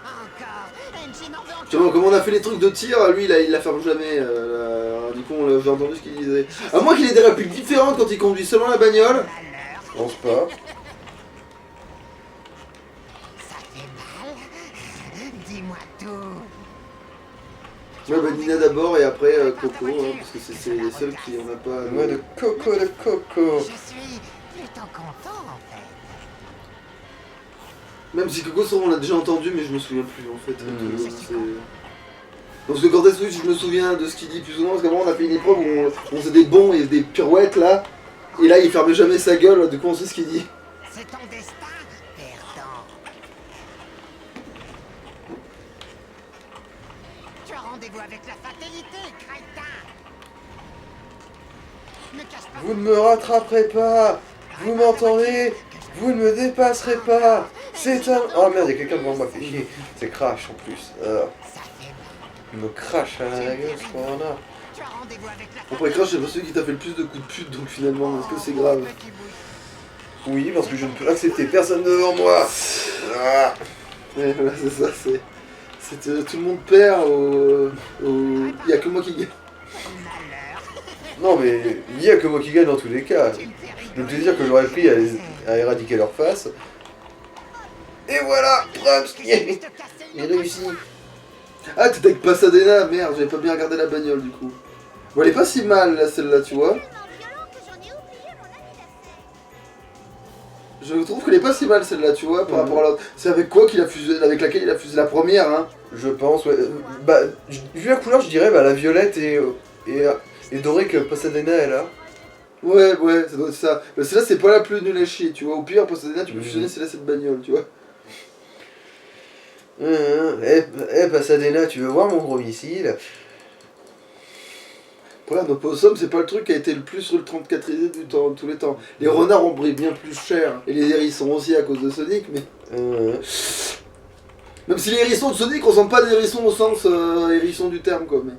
Encore. Engine en veut Tu vois, comme on a fait les trucs de tir, lui, il la ferme jamais. Alors, du coup, j'ai entendu ce qu'il disait. À moins qu'il ait des répliques différentes quand il conduit seulement la bagnole. je pense pas. Ça fait mal. Dis-moi tout. Ouais, bah Nina d'abord et après Coco, hein, parce que c'est les seuls qui en a pas. Moi de Coco de Coco. Je suis plutôt content en fait. Même si Coco, on l'a déjà entendu, mais je me souviens plus en fait. Mhm. Parce que Cortex, oui, je me souviens de ce qu'il dit plus ou moins, parce qu'avant on a fait une épreuve où on faisait des bonds et des pirouettes là, et là il fermait jamais sa gueule, du coup on sait ce qu'il dit. C'est ton destin, perdant. Tu as rendez-vous avec la fatalité, crétin. Ne casse pas. Vous ne me rattraperez pas. Vous m'entendez? Vous ne me dépasserez pas. C'est un... Oh merde, il y a quelqu'un devant moi, fait chier. C'est Crash en plus. Ça fait mal. Il me crache à la gueule ce qu'on a. Tu as rendez-vous avec la Après Crash, c'est pas celui qui t'a fait le plus de coups de pute, donc finalement, est-ce que c'est grave? Petit bout. Oui, parce que je ne peux accepter personne devant moi. Ah. Ouais, voilà, c'est ça, tout le monde perd il y a que moi qui gagne. Non mais il y a que moi qui gagne dans tous les cas. Le plaisir que j'aurais pris à éradiquer leur face. Et voilà, Props, j'ai réussi. Ah, t'étais avec Pasadena, merde, j'avais pas bien regardé la bagnole du coup. Bon, elle est pas si mal là, celle-là, tu vois. Je trouve qu'elle est pas si mal celle-là, tu vois, par rapport à l'autre. C'est avec quoi qu'il a fusé, avec laquelle il a fusé la première, hein. Je pense, ouais. Bah, vu la couleur, je dirais bah, la violette et dorée que Pasadena elle a. Ouais, ça doit être ça. Mais celle-là, c'est pas la plus nulle à chier, tu vois. Au pire, Pasadena, tu peux fusionner celle-là, cette bagnole, tu vois. Pasadena, tu veux voir mon gros missile? Voilà, nos possums, c'est pas le truc qui a été le plus sur le 34isé du temps, de tous les temps. Les renards ont brillé bien plus cher. Et les hérissons aussi à cause de Sonic, mais. Même si les hérissons de Sonic ressemblent pas à des hérissons au sens hérisson du terme, quoi. Mais...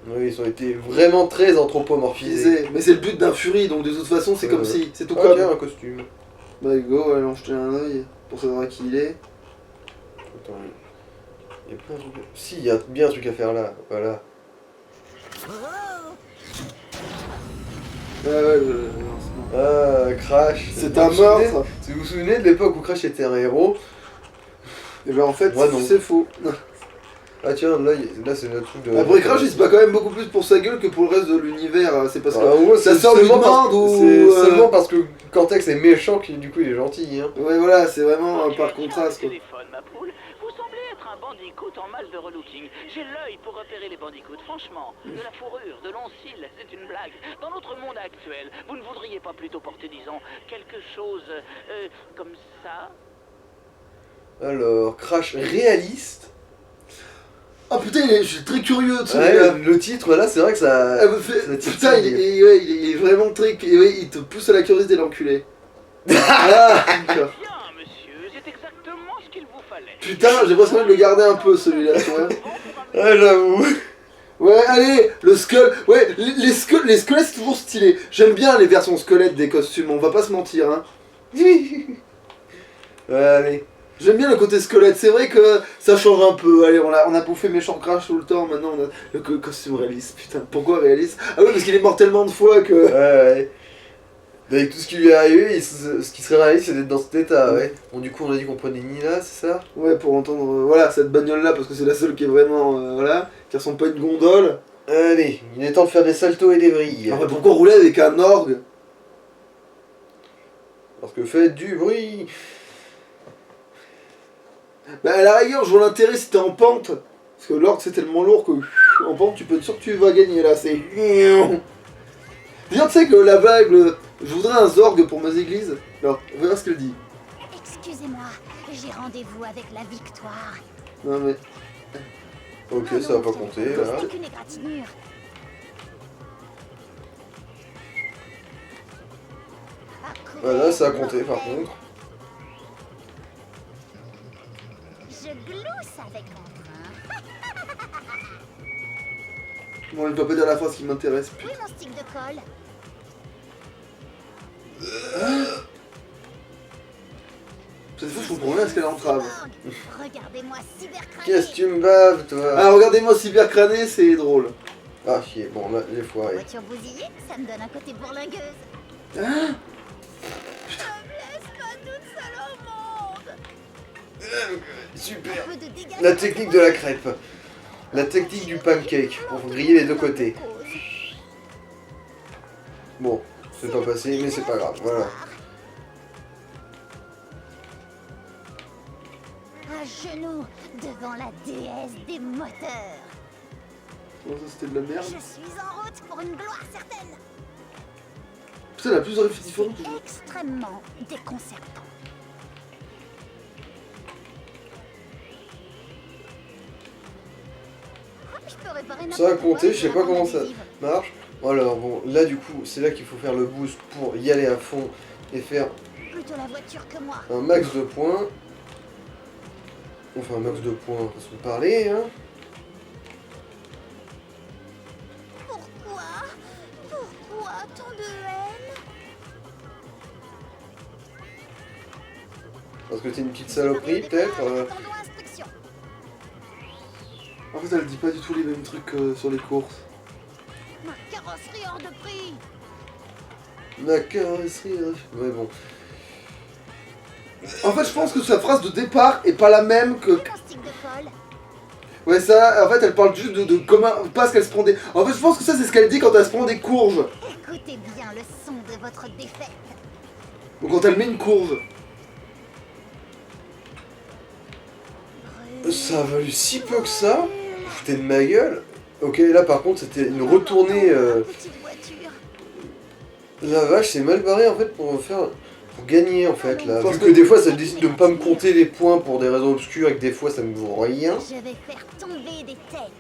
Oui, ils ont été vraiment très anthropomorphisés. Mais c'est le but d'un Fury, donc de toute façon, c'est comme si. C'est tout Ah, comme. tiens, un costume. Bah, go, allons jeter un oeil pour savoir qui il est. Attends, il y a plein de trucs. Si, il y a bien un truc à faire là, voilà. Ah, Crash. C'est un meurtre. Si vous vous souvenez de l'époque où Crash était un héros? Et ben en fait, Ouais, non. c'est faux. Ah tiens, là c'est notre truc de... Après Crash, il se bat quand même beaucoup plus pour sa gueule que pour le reste de l'univers. C'est parce que en gros, ça c'est sort d'une seulement parce bande que- ou... C'est seulement parce que Cortex est méchant qu'il du coup il est gentil. Hein. Ouais, voilà, c'est vraiment Ok, par contraste, quoi. téléphone, ma poule. Vous semblez être un bandicoot en mal de relooking. J'ai l'œil pour repérer les bandicoots, franchement. De la fourrure, de longs cils, c'est une blague. Dans notre monde actuel, vous ne voudriez pas plutôt porter, disons, quelque chose comme ça? Alors, Crash réaliste. Oh putain, je suis très curieux de Ouais, celui-là. le titre là, c'est vrai que ça. Elle me fait- ça titille. Putain, il est vraiment très... ouais, il te pousse à la curiosité, l'enculé. Ah, d'accord. Bien, monsieur, c'est exactement ce qu'il vous fallait. Putain, j'ai presque envie de le garder un peu, celui-là, tu vois. Ouais, j'avoue. Ouais, allez, le skull... Ouais, les squelettes, c'est toujours stylé. J'aime bien les versions squelettes des costumes, on va pas se mentir, hein. Ouais, allez. J'aime bien le côté squelette, c'est vrai que ça change un peu. Allez, on a bouffé méchant Crash tout le temps, maintenant on a le costume réaliste. Putain, pourquoi réaliste? Ah oui, parce qu'il est mort tellement de fois que... Ouais. Avec tout ce qui lui est arrivé, ce qui serait réaliste, c'est d'être dans cet état, ouais. Bon, du coup, on a dit qu'on prenait Nina, c'est ça? Ouais, pour entendre, voilà, cette bagnole-là, parce que c'est la seule qui est vraiment, voilà, qui ressemble pas à une gondole. Allez, il est temps de faire des saltos et des vrilles. Alors, pourquoi rouler avec un orgue? Parce que faites du bruit. Bah, à la rigueur, je vois l'intérêt si t'es en pente. Parce que l'orgue, c'est tellement lourd que, en pente, tu peux être sûr que tu vas gagner, là, c'est... Bien, tu sais que la vague, je voudrais un zorg pour mes églises. Alors, on verra ce qu'elle dit. Excusez-moi, j'ai rendez-vous avec la victoire. Non, mais... Ok, ça va pas compter, là. C'est qu'une égratignure. Voilà, ça a compté, par contre. Je glousse avec mon train. Bon, elle ne doit pas dire la phrase qui m'intéresse. Oui, mon stick de colle. Cette fois, je comprends rien à ce qu'elle entrave. Regardez-moi cybercrané. Qu'est-ce que tu me baves, toi? Ah, regardez-moi cybercrané, c'est drôle. Ah, chier, bon, là, j'ai foiré. Voiture bousillée, ça me donne un côté bourlingueuse. Hein? Ne me laisse pas toute seule au monde. Super. Un peu de dégâts. La technique de la crêpe. La technique du pancake, pour griller les deux côtés. Bon, c'est pas passé, mais c'est pas grave, voilà. À genoux devant la déesse des moteurs. Oh, ça c'était de la merde. Je suis en route pour une gloire certaine. Putain, la plus différente. C'est extrêmement déconcertant. Je peux réparer Ça a n'importe quoi compté, je sais avec pas la bande comment ça adhésive. marche. Alors bon, là du coup, c'est là qu'il faut faire le boost pour y aller à fond et faire Plutôt la voiture que moi. un max de points. Enfin, un max de points, façon de parler, hein. Pourquoi tant de haine? Parce que t'es une petite saloperie, peut-être. Attendons instruction. En fait, elle dit pas du tout les mêmes trucs que sur les courses. Ma carrosserie hors de prix. La carrosserie. Ouais, bon. En fait, je pense que sa phrase de départ est pas la même que... Mon stick de colle. Ouais, ça, en fait, elle parle juste de comment... Pas ce qu'elle se prend des... En fait, je pense que ça, c'est ce qu'elle dit quand elle se prend des courges. Écoutez bien le son de votre défaite. Ou quand elle met une courge. Ça a valu si peu que ça. Foutez de ma gueule. Ok, là par contre, c'était une retournée. Petite voiture. La vache, c'est mal barré en fait pour faire. Pour gagner en fait là. Parce Vu que que- des fois ça décide de ne pas me compter les points pour des raisons obscures et que des fois ça me vaut rien. Je vais faire tomber des têtes.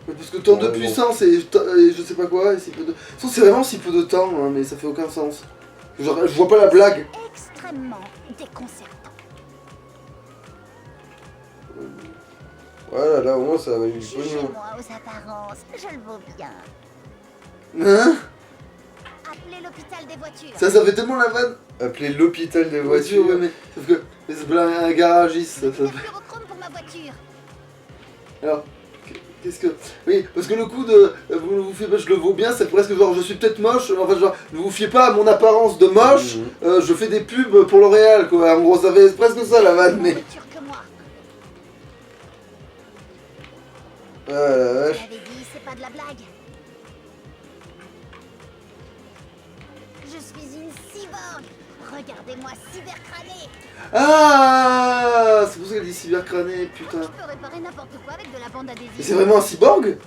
Mais parce que tant de Ouais, bon. puissance et je sais pas quoi, et si peu de... Ça, c'est vraiment si peu de temps, hein, mais ça fait aucun sens. Genre, je vois pas la blague. Extrêmement déconcertant. Voilà, là au moins ça a valu du pognon. Jugez-moi aux apparences, je le vaux bien. Hein? Appelez l'hôpital des voitures. Ça fait tellement la vanne. Appelez l'hôpital des voitures. Ouais, mais... Sauf que... Mais c'est pas un garagiste, ça. Le pyrochrome pour ma voiture. Alors... Qu'est-ce que... Oui, parce que le coup de... Vous ne vous fiez pas, je le vaux bien, c'est presque genre, je suis peut-être moche, en fait, genre, ne vous fiez pas à mon apparence de moche, je fais des pubs pour L'Oréal, quoi. En gros, ça fait presque ça, la vanne, mais... Voiture que moi. Ah la Je vache. l'avais dit, c'est pas de la blague. Je suis une cyborg. Regardez-moi cybercrané. Ah, c'est pour ça qu'elle dit cybercrané, putain. Je peux réparer n'importe quoi avec de la bande adhésive. Mais c'est vraiment un cyborg?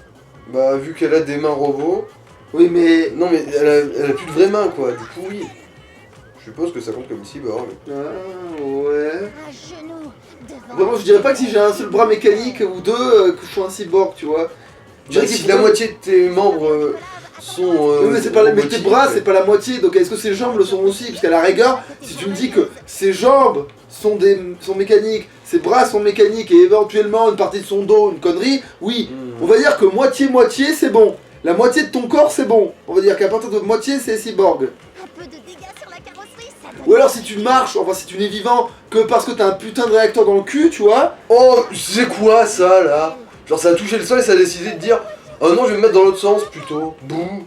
Bah vu qu'elle a des mains robots. Oui, mais... Non mais elle a plus de vraies mains quoi, du coup oui. Je suppose que ça compte comme une cyborg. Ah, ouais... À genoux, Vraiment, je dirais pas que si j'ai un seul bras mécanique ou deux, que je suis un cyborg, tu vois. Je dirais qu'il Si faut la quand même- moitié de tes membres sont. Oui, mais c'est pas mais tes robotiques, bras, c'est pas la moitié, donc est-ce que ses jambes le sont aussi? Parce qu'à la rigueur, si tu me dis que ses jambes sont mécaniques, ses bras sont mécaniques et éventuellement une partie de son dos, une connerie, oui, on va dire que moitié-moitié c'est bon. La moitié de ton corps c'est bon. On va dire qu'à partir de moitié c'est cyborg. Un peu de dégâts sur la carrosserie, ça donne... Ou alors si tu marches, enfin si tu n'es vivant que parce que t'as un putain de réacteur dans le cul, tu vois. Oh, c'est quoi ça là? Genre ça a touché le sol et ça a décidé de dire oh non, je vais me mettre dans l'autre sens plutôt. Boum.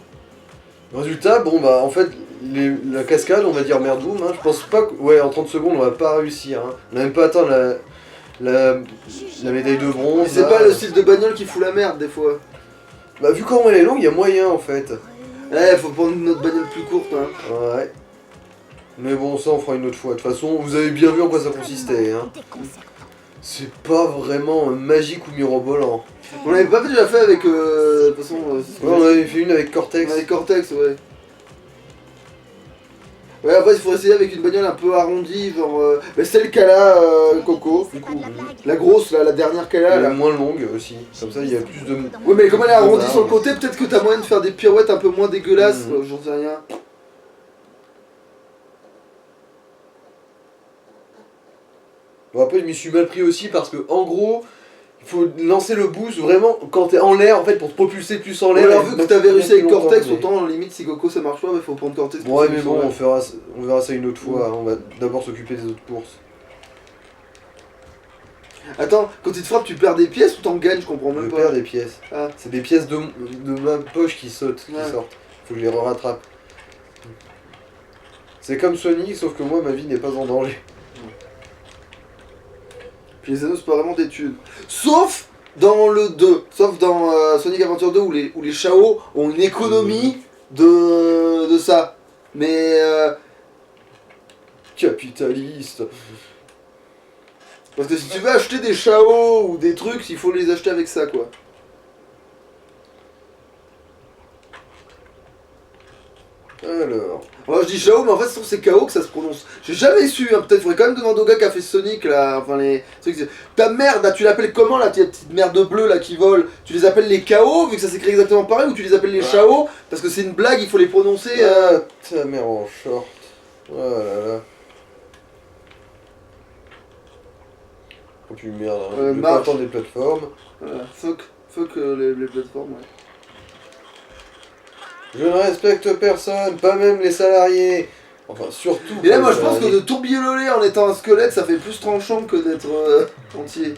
Résultat, bon bah en fait, la cascade, on va dire merdoum. Hein. Je pense pas que. Ouais, en 30 secondes, on va pas réussir. Hein. On n'a même pas atteint la médaille de bronze. Mais c'est là. pas le style de bagnole qui fout la merde des fois. Bah, vu comment elle est longue, il y a moyen en fait. Ouais, faut prendre une autre bagnole plus courte, hein. Ouais. Mais bon, ça on fera une autre fois. De toute façon, vous avez bien vu en quoi ça consistait. Hein. C'est pas vraiment magique ou mirobolant. On l'avait pas déjà fait avec. De toute façon. Ouais, on avait fait une avec Cortex. Avec Cortex, ouais. Ouais, après il faut essayer avec une bagnole un peu arrondie, genre. Mais celle qu'elle a, Coco, du coup. La grosse, là, la dernière qu'elle a, Elle est là. moins longue aussi. Comme ça, il y a plus de. Ouais, mais comme elle est arrondie Ah, sur le ouais. côté, peut-être que t'as moyen de faire des pirouettes un peu moins dégueulasses, Mhm. j'en sais rien. Bon, après, je m'y suis mal pris aussi parce que, en gros, il faut lancer le boost vraiment quand t'es en l'air en fait pour te propulser plus en Ouais, l'air. alors et vu que mettre t'avais réussi avec plus longtemps, Cortex, mais- autant limite si Coco ça marche pas, mais faut prendre Cortex. pour Ouais, ça, mais ils bon, sont- on verra ça une autre fois. Hein. On va d'abord s'occuper des autres courses. Attends, quand il te frappe, tu perds des pièces ou t'en gagnes, je comprends Je même pas. perds des pièces. Ah. C'est des pièces de ma poche qui sautent, qui Ouais. sortent. Faut que je les rattrape. C'est comme Sonic, sauf que moi, ma vie n'est pas en danger. Puis les anneaux, c'est pas vraiment des thunes. Sauf dans le 2, sauf dans Sonic Adventure 2 où les Shao ont une économie de ça. Mais Capitaliste. parce que si tu veux acheter des Shao ou des trucs, il faut les acheter avec ça quoi. Alors. Alors je dis Shao, mais en fait c'est KO que ça se prononce. J'ai jamais su, hein. Peut-être faudrait quand même demander au gars qui a fait Sonic là, enfin les trucs. Ta merde, là, tu l'appelles comment là, ta petite merde bleue là qui vole? Tu les appelles les KO vu que ça s'écrit exactement pareil ou tu les appelles les Shao parce que c'est une blague, il faut les prononcer. Ah, ta mère en short. Oh là là. Oh puis merde, hein. Je vais pas marche. attendre des plateformes. Voilà, fuck les plateformes, ouais. Je ne respecte personne, pas même les salariés. Enfin, surtout. Et là, pas moi les je pense que salariés. de tourbillonner en étant un squelette, ça fait plus tranchant que d'être entier.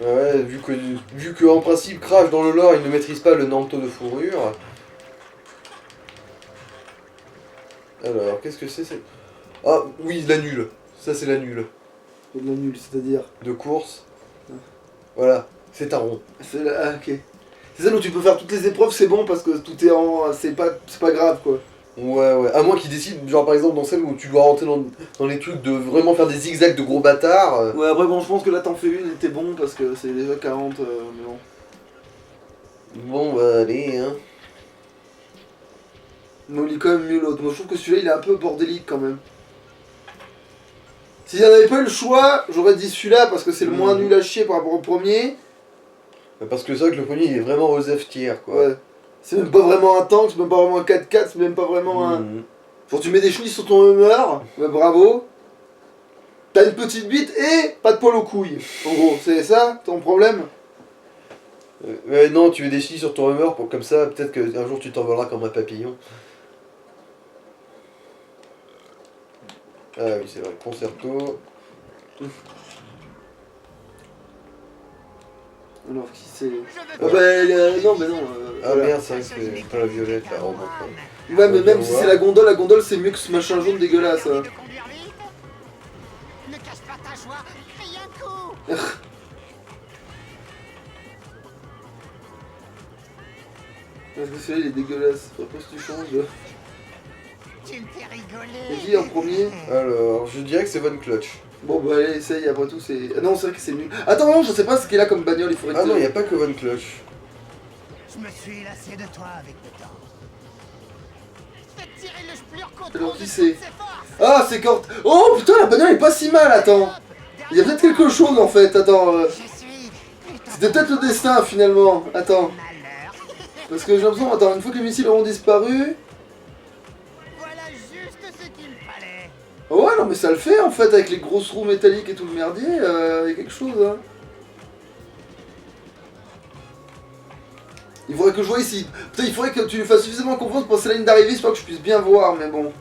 Ouais, vu que en principe Crash dans le lore il ne maîtrise pas le Nanto de fourrure. Alors, qu'est-ce que c'est Ah oui, la nulle. Ça c'est la nulle. C'est de la nulle, c'est-à-dire. De course. Voilà, c'est un rond. C'est la... Ah, ok. C'est celle où tu peux faire toutes les épreuves, c'est bon parce que tout est en. C'est pas grave quoi. Ouais. À moins qu'ils décident, genre par exemple dans celle où tu dois rentrer dans les trucs de vraiment faire des zigzags de gros bâtards. Ouais, après, bon, je pense que là t'en fais une et t'es bon parce que c'est déjà 40, mais bon. Bon bah allez hein. Mais on lit quand même mieux l'autre. Moi je trouve que celui-là il est un peu bordélique quand même. Si j'en avais pas eu le choix, j'aurais dit celui-là parce que c'est le moins nul à chier par rapport au premier. Parce que c'est vrai que le premier il est vraiment aux F tier quoi. Ouais. C'est même pas vraiment un tank, c'est même pas vraiment un 4x4, c'est même pas vraiment un. Mhm. Faut que tu mets des chenilles sur ton humeur, ouais, bravo. T'as une petite bite et pas de poil aux couilles. En gros, c'est ça ton problème? Ouais, non, tu veux des chenilles sur ton humeur pour comme ça, peut-être qu'un jour tu t'envoleras comme un papillon. Ah oui, c'est vrai, concerto. Alors qui c'est? Ah bah non mais non. Ah voilà. merde, c'est vrai que c'est pas la violette là. Oh, bon, Ouais mais même on si voit. c'est la gondole c'est mieux que ce machin jaune dégueulasse. Hein. De conduire vite. Ne cache pas ta joie, crie un coup. Parce que celui-là il est dégueulasse. Après si tu changes. Tu me fais Et rigoler. qui en premier? Alors, je dirais que c'est Von Clutch. Bon bah allez essaye, après tout c'est... Ah non c'est vrai que c'est nul. Attends non je sais pas ce qu'il a comme bagnole, il faudrait Ah que... non, il n'y a pas que Von Clutch. Je me suis lassé de toi avec le temps. Alors qui c'est? Ah, c'est Cort... Oh putain, la bagnole est pas si mal, attends. Il y a peut-être quelque chose en fait, attends. C'était peut-être le destin finalement, attends. Parce que j'ai l'impression, attends, une fois que les missiles auront disparu... Voilà juste ce qu'il me fallait. Oh ouais, non mais ça le fait en fait, avec les grosses roues métalliques et tout le merdier, il y a quelque chose, hein. Il faudrait que je voie ici. Putain, il faudrait que tu lui fasses suffisamment confiance pour passer la ligne d'arrivée, histoire que je puisse bien voir, mais bon.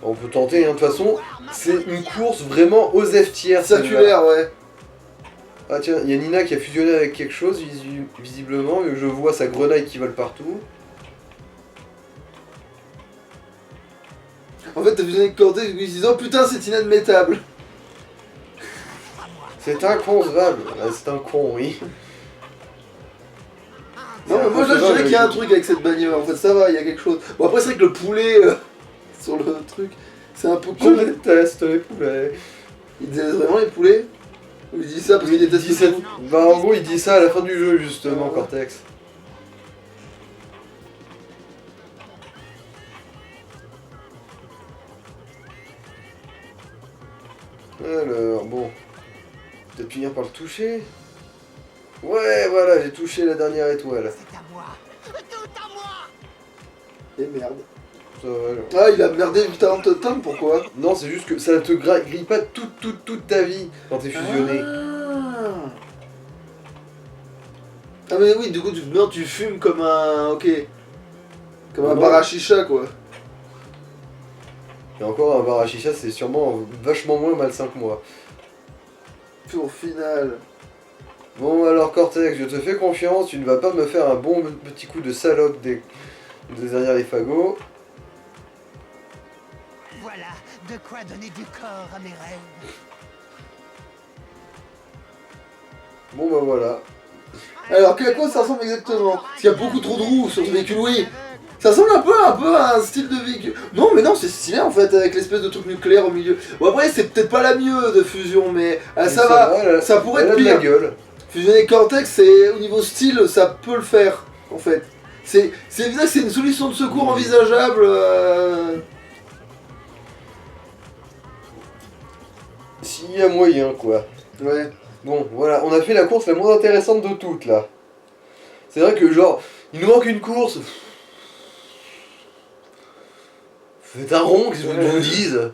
On peut tenter, hein, de toute façon, c'est une course vraiment aux F tiers. Circulaire, ouais. Ah tiens, il y a Nina qui a fusionné avec quelque chose, visiblement, et je vois sa grenaille qui vole partout. En fait, t'as fusionné avec Cortex, ils se disent oh putain, c'est inadmettable. C'est inconcevable. Ah, c'est un con, oui. Non, mais moi là, je dirais qu'il y a un truc avec cette bagnole, en fait, ça va, il y a quelque chose. Bon, après, c'est vrai que le poulet sur le truc, c'est un peu Je con. déteste les poulets. Il déteste vraiment les poulets? Ou il dit ça parce qu'il déteste les poulets? Bah en gros il dit ça à la fin du jeu justement, Cortex. Alors bon, peut-être finir par le toucher. Ouais voilà, j'ai touché la dernière étoile. C'est à moi. Tout à moi. Et merde. Ça va, alors. Ah, il a merdé juste avant de te teindre, pourquoi? Non, c'est juste que ça ne te grille pas toute ta vie quand t'es fusionné. Ah mais oui, du coup, non, tu fumes comme un... Ok. Comme un Non. bar à chicha, quoi. Et encore un bar à chicha, c'est sûrement vachement moins malsain que moi. Tour final. Bon alors Cortex, je te fais confiance, tu ne vas pas me faire un bon petit coup de salope des derrière les fagots. Voilà de quoi donner du corps à mes rêves. Bon bah voilà. Alors, à quoi ça ressemble exactement? Parce qu'il y a beaucoup trop de roues sur ce véhicule, oui. Ça ressemble un peu à un style de véhicule. Non, mais non, c'est stylé en fait, avec l'espèce de truc nucléaire au milieu. Bon, après, c'est peut-être pas la mieux de fusion, mais ça va, ça pourrait elle être a de la pire. gueule. Fusionner Cortex, c'est au niveau style, ça peut le faire, en fait. C'est évident que c'est une solution de secours envisageable. S'il y a moyen quoi. Ouais. Bon voilà, on a fait la course la moins intéressante de toutes là. C'est vrai que genre, il nous manque une course. Faites un rond, qu'est-ce que je vous dise.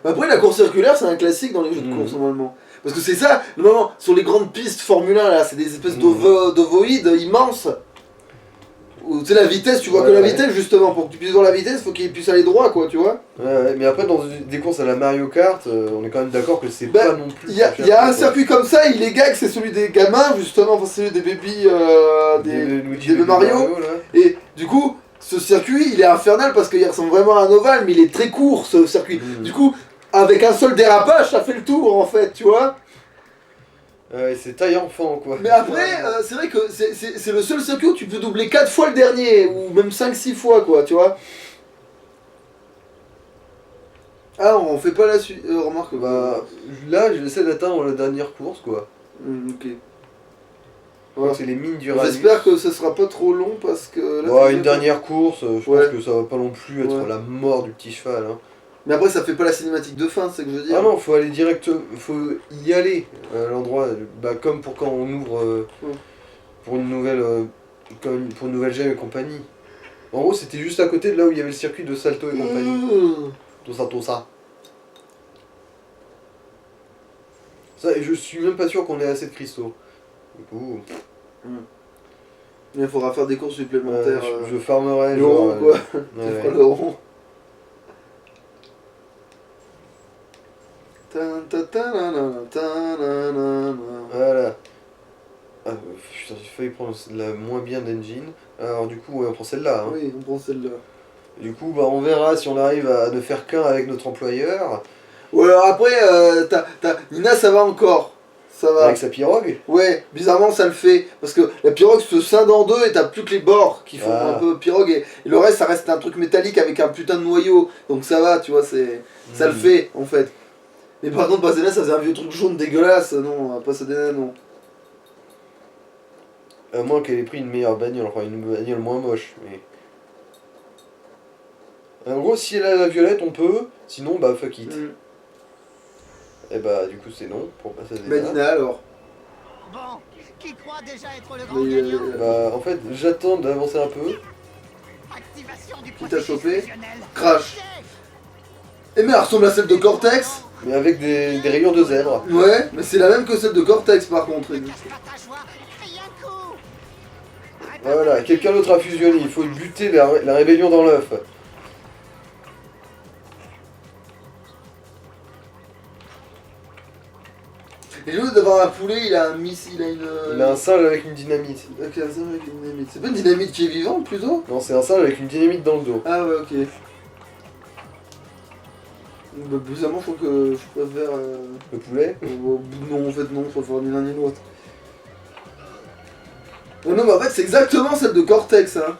Après, la course circulaire, c'est un classique dans les jeux de course, normalement. Parce que c'est ça, normalement, sur les grandes pistes Formule 1, là, c'est des espèces d'ovoïdes immenses. Où, tu sais, la vitesse, tu vois que la vitesse, justement. Pour que tu puisses voir la vitesse, faut qu'il puisse aller droit, quoi, tu vois. Ouais, mais après, dans des courses à la Mario Kart, on est quand même d'accord que c'est pas non plus... Il y a un circuit comme ça, il est gag, c'est celui des gamins, justement, enfin, celui des baby... des Mario. Et du coup... Ce circuit, il est infernal parce qu'il ressemble vraiment à un ovale, mais il est très court, ce circuit. Du coup, avec un seul dérapage, ça fait le tour, en fait, tu vois. C'est taille enfant, quoi. Mais après, c'est vrai que c'est le seul circuit où tu peux doubler 4 fois le dernier, ou même 5-6 fois, quoi, tu vois. Ah, on fait pas la suite. Remarque, Bah, là, j'essaie d'atteindre la dernière course, quoi. Ok. Ouais. C'est les mines du Radius. J'espère que ça sera pas trop long parce que... Là, ouais, une dernière course, je pense que ça va pas non plus être la mort du petit cheval. Hein. Mais après, ça fait pas la cinématique de fin, c'est ce que je veux dire. Ah non, faut aller direct, faut y aller à l'endroit, bah, comme pour quand on ouvre pour une nouvelle comme pour une nouvelle gemme et compagnie. En gros, c'était juste à côté de là où il y avait le circuit de Salto et compagnie. Tout ça. Ça, et je suis même pas sûr qu'on ait assez de cristaux. Du coup... Il faudra faire des courses supplémentaires. Je farmerai. Le rond, quoi. Tu feras le rond. Voilà. Ah, putain, j'ai failli prendre la moins bien d'engine. Alors du coup, on prend celle-là. Hein. Oui, on prend celle-là. Du coup, bah, on verra si on arrive à ne faire qu'un avec notre employeur. Ouais, alors après, Nina, ça va encore. Ça va. Avec sa pirogue. Ouais, bizarrement ça le fait. Parce que la pirogue se scinde en deux et t'as plus que les bords qui font un peu pirogue. Et le reste, ça reste un truc métallique avec un putain de noyau. Donc ça va, tu vois, ça le fait en fait. Mais par contre, Pasadena, ça faisait un vieux truc jaune dégueulasse. Non, Pasadena, non. À moins qu'elle ait pris une meilleure bagnole, enfin une bagnole moins moche. Mais... En gros, si elle a la violette, on peut. Sinon, bah fuck it. Mm. Et bah, du coup, c'est non pour passer à Bah Zena. Nina alors. Bon, qui croit déjà être le grand Mais, gagnant? Bah, en fait, j'attends d'avancer un peu. Activation du Qui t'a processus chopé? fusionnel. Crash. Eh mais elle ressemble à celle de Cortex. Mais avec des rayures de zèbre. Ouais, mais c'est la même que celle de Cortex par contre. Ne cache pas ta joie, crie un coup. Voilà, quelqu'un d'autre a fusionné. Il faut buter la rébellion dans l'œuf. Et au lieu d'avoir un poulet, il a un missile, il a une... Il a un singe avec une dynamite. Ok, un singe avec une dynamite. C'est pas une dynamite qui est vivante plutôt? Non, c'est un singe avec une dynamite dans le dos. Ah ouais, ok. Bah, bizarrement, je trouve que je préfère... Le poulet. Non, en fait, non, je préfère ni l'un ni l'autre. Oh non, mais en fait, c'est exactement celle de Cortex, hein.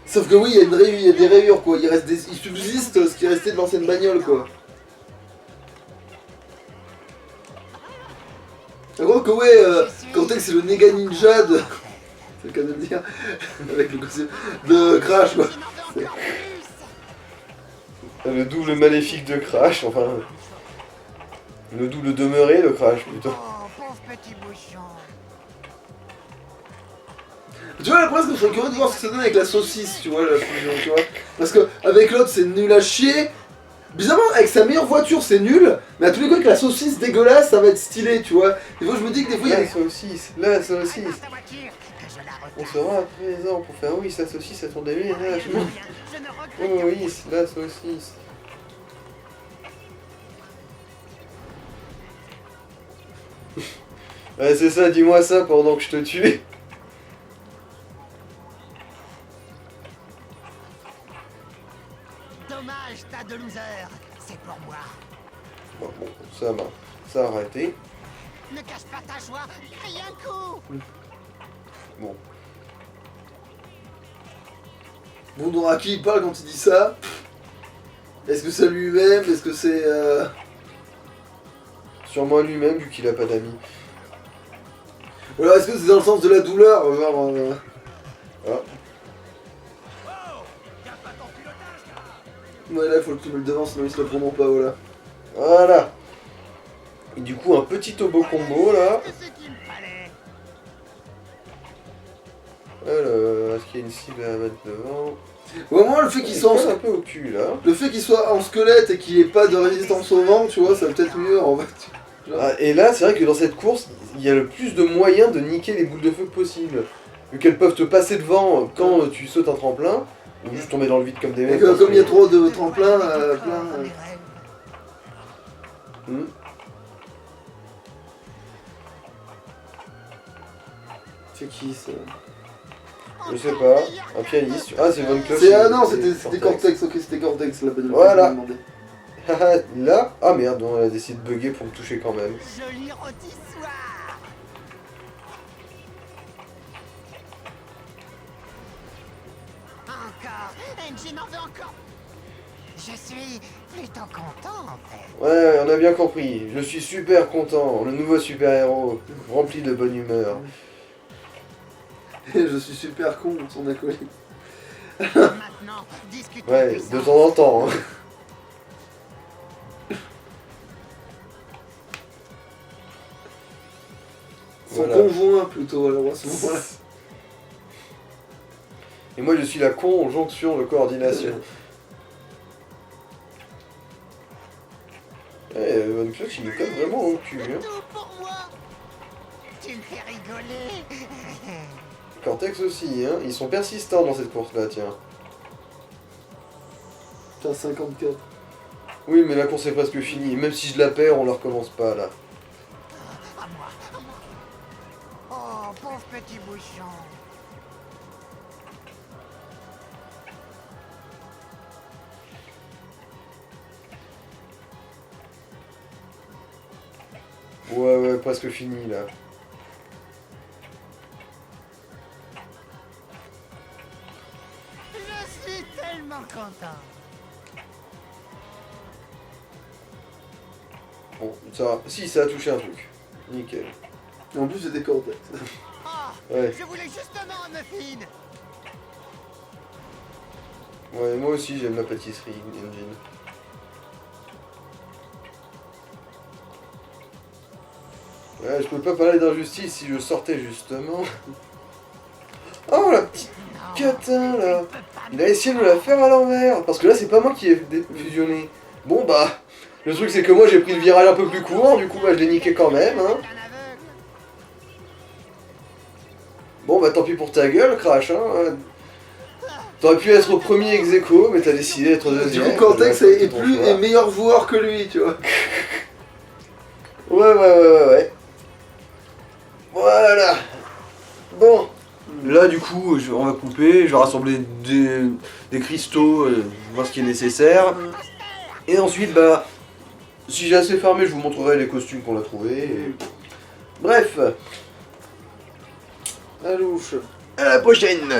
Sauf que oui, il y a des rayures, quoi. Il subsiste ce qui est resté de l'ancienne bagnole, quoi. Je crois que ouais, Cortex c'est le Nega Ninja de... c'est le cas de le dire. Avec le costume de Crash, quoi. Le double maléfique de Crash, enfin... Le double demeuré de Crash, plutôt. Oh, pauvre petit bouchon. Tu vois, là, presque, je serais curieux de voir ce que ça donne avec la saucisse, tu vois, la fusion, tu vois. Parce que avec l'autre, c'est nul à chier. Bizarrement, avec sa meilleure voiture, c'est nul. Mais à tous les coups, avec la saucisse dégueulasse, ça va être stylé, tu vois. Des fois, je me dis que des fois, il y a La des... saucisse, la saucisse. Prépare ta voiture, que je la On retape. sera à présent pour faire oui, sa saucisse à ton déménagement. Je ne regrette Oh rien. oui, la saucisse. Ouais, c'est ça, dis-moi ça pendant que je te tue. Dommage, tas de losers. C'est pour moi. Bon, ça a arrêté. Ne cache pas ta joie, crie un coup. Bon. Bon, donc à qui il parle quand il dit ça? Est-ce que c'est lui-même? Est-ce que c'est... Sûrement lui-même, vu qu'il a pas d'amis. Ou alors est-ce que c'est dans le sens de la douleur? Genre... Ah. Ouais, là, il faut que tu me le devances, sinon il se le prendront pas, voilà. Voilà. Et du coup, un petit tobo combo, là. C'est ce qu'il me fallait. Alors, est-ce qu'il y a une cible à mettre devant? Au moins, le fait qu'il soit, colle un peu au cul, là. le fait qu'il soit en squelette et qu'il ait pas de résistance au vent, tu vois, ça va peut-être mieux, en fait. Ah, et là, c'est vrai que dans cette course, il y a le plus de moyens de niquer les boules de feu possible. Vu qu'elles peuvent te passer devant quand tu sautes un tremplin, ou juste tomber dans le vide comme des Et mecs. que, parce comme il y a que- trop de tremplins, plein... Dans mes rêves. Hmm. C'est qui, ça? Je sais pas, un pianiste. Ah, c'est Von Cloche. C'est... Ah non, c'était Cortex, ok, c'était Cortex, la bagnole. Voilà. que je me demandais. Là. Ah merde, non, elle a décidé de bugger pour me toucher quand même. Joli rôtissoir. Encore. Engine en veut encore. Je suis plutôt content, en fait. Ouais, on a bien compris. Je suis super content. Le nouveau super-héros, rempli de bonne humeur. Je suis super con, son acolyte. Maintenant, discutons Ouais, puissance. de temps en temps. Hein. Son Voilà. conjoint, plutôt, alors, à ce moment-là. Et moi, je suis la conjonction de coordination. Ouais, Von Cloche, il nous colle vraiment au cul. Hein. Tout pour moi. Tu me fais rigoler. Cortex aussi, hein. Ils sont persistants dans cette course-là, tiens. Putain, 54. Oui, mais la course est presque finie. Même si je la perds, on la recommence pas, là. À moi, à moi. Oh, pauvre petit bouchon. Ouais, presque fini, là. Je suis tellement content. Bon, ça... Si, ça a touché un truc. Nickel. Et en plus, c'était Cortex. Oh, Ouais. je voulais justement un muffin. Ouais, moi aussi j'aime la pâtisserie, Engine. Ouais, je peux pas parler d'injustice si je sortais justement. Oh la petite catin là. Il a essayé de me la faire à l'envers. Parce que là c'est pas moi qui ai fusionné. Bon bah, le truc c'est que moi j'ai pris le virage un peu plus court, du coup bah je l'ai niqué quand même. Hein. Bon bah tant pis pour ta gueule, Crash. Hein. T'aurais pu être au premier ex-aequo, mais t'as décidé d'être Du deuxième. coup, Cortex est meilleur joueur que lui, tu vois. Ouais. Voilà. Bon. Là, du coup, on va couper, je vais rassembler des cristaux, voir ce qui est nécessaire. Et ensuite, bah, si j'ai assez farmé, je vous montrerai les costumes qu'on a trouvés. Et... Bref. Alouche. À la prochaine.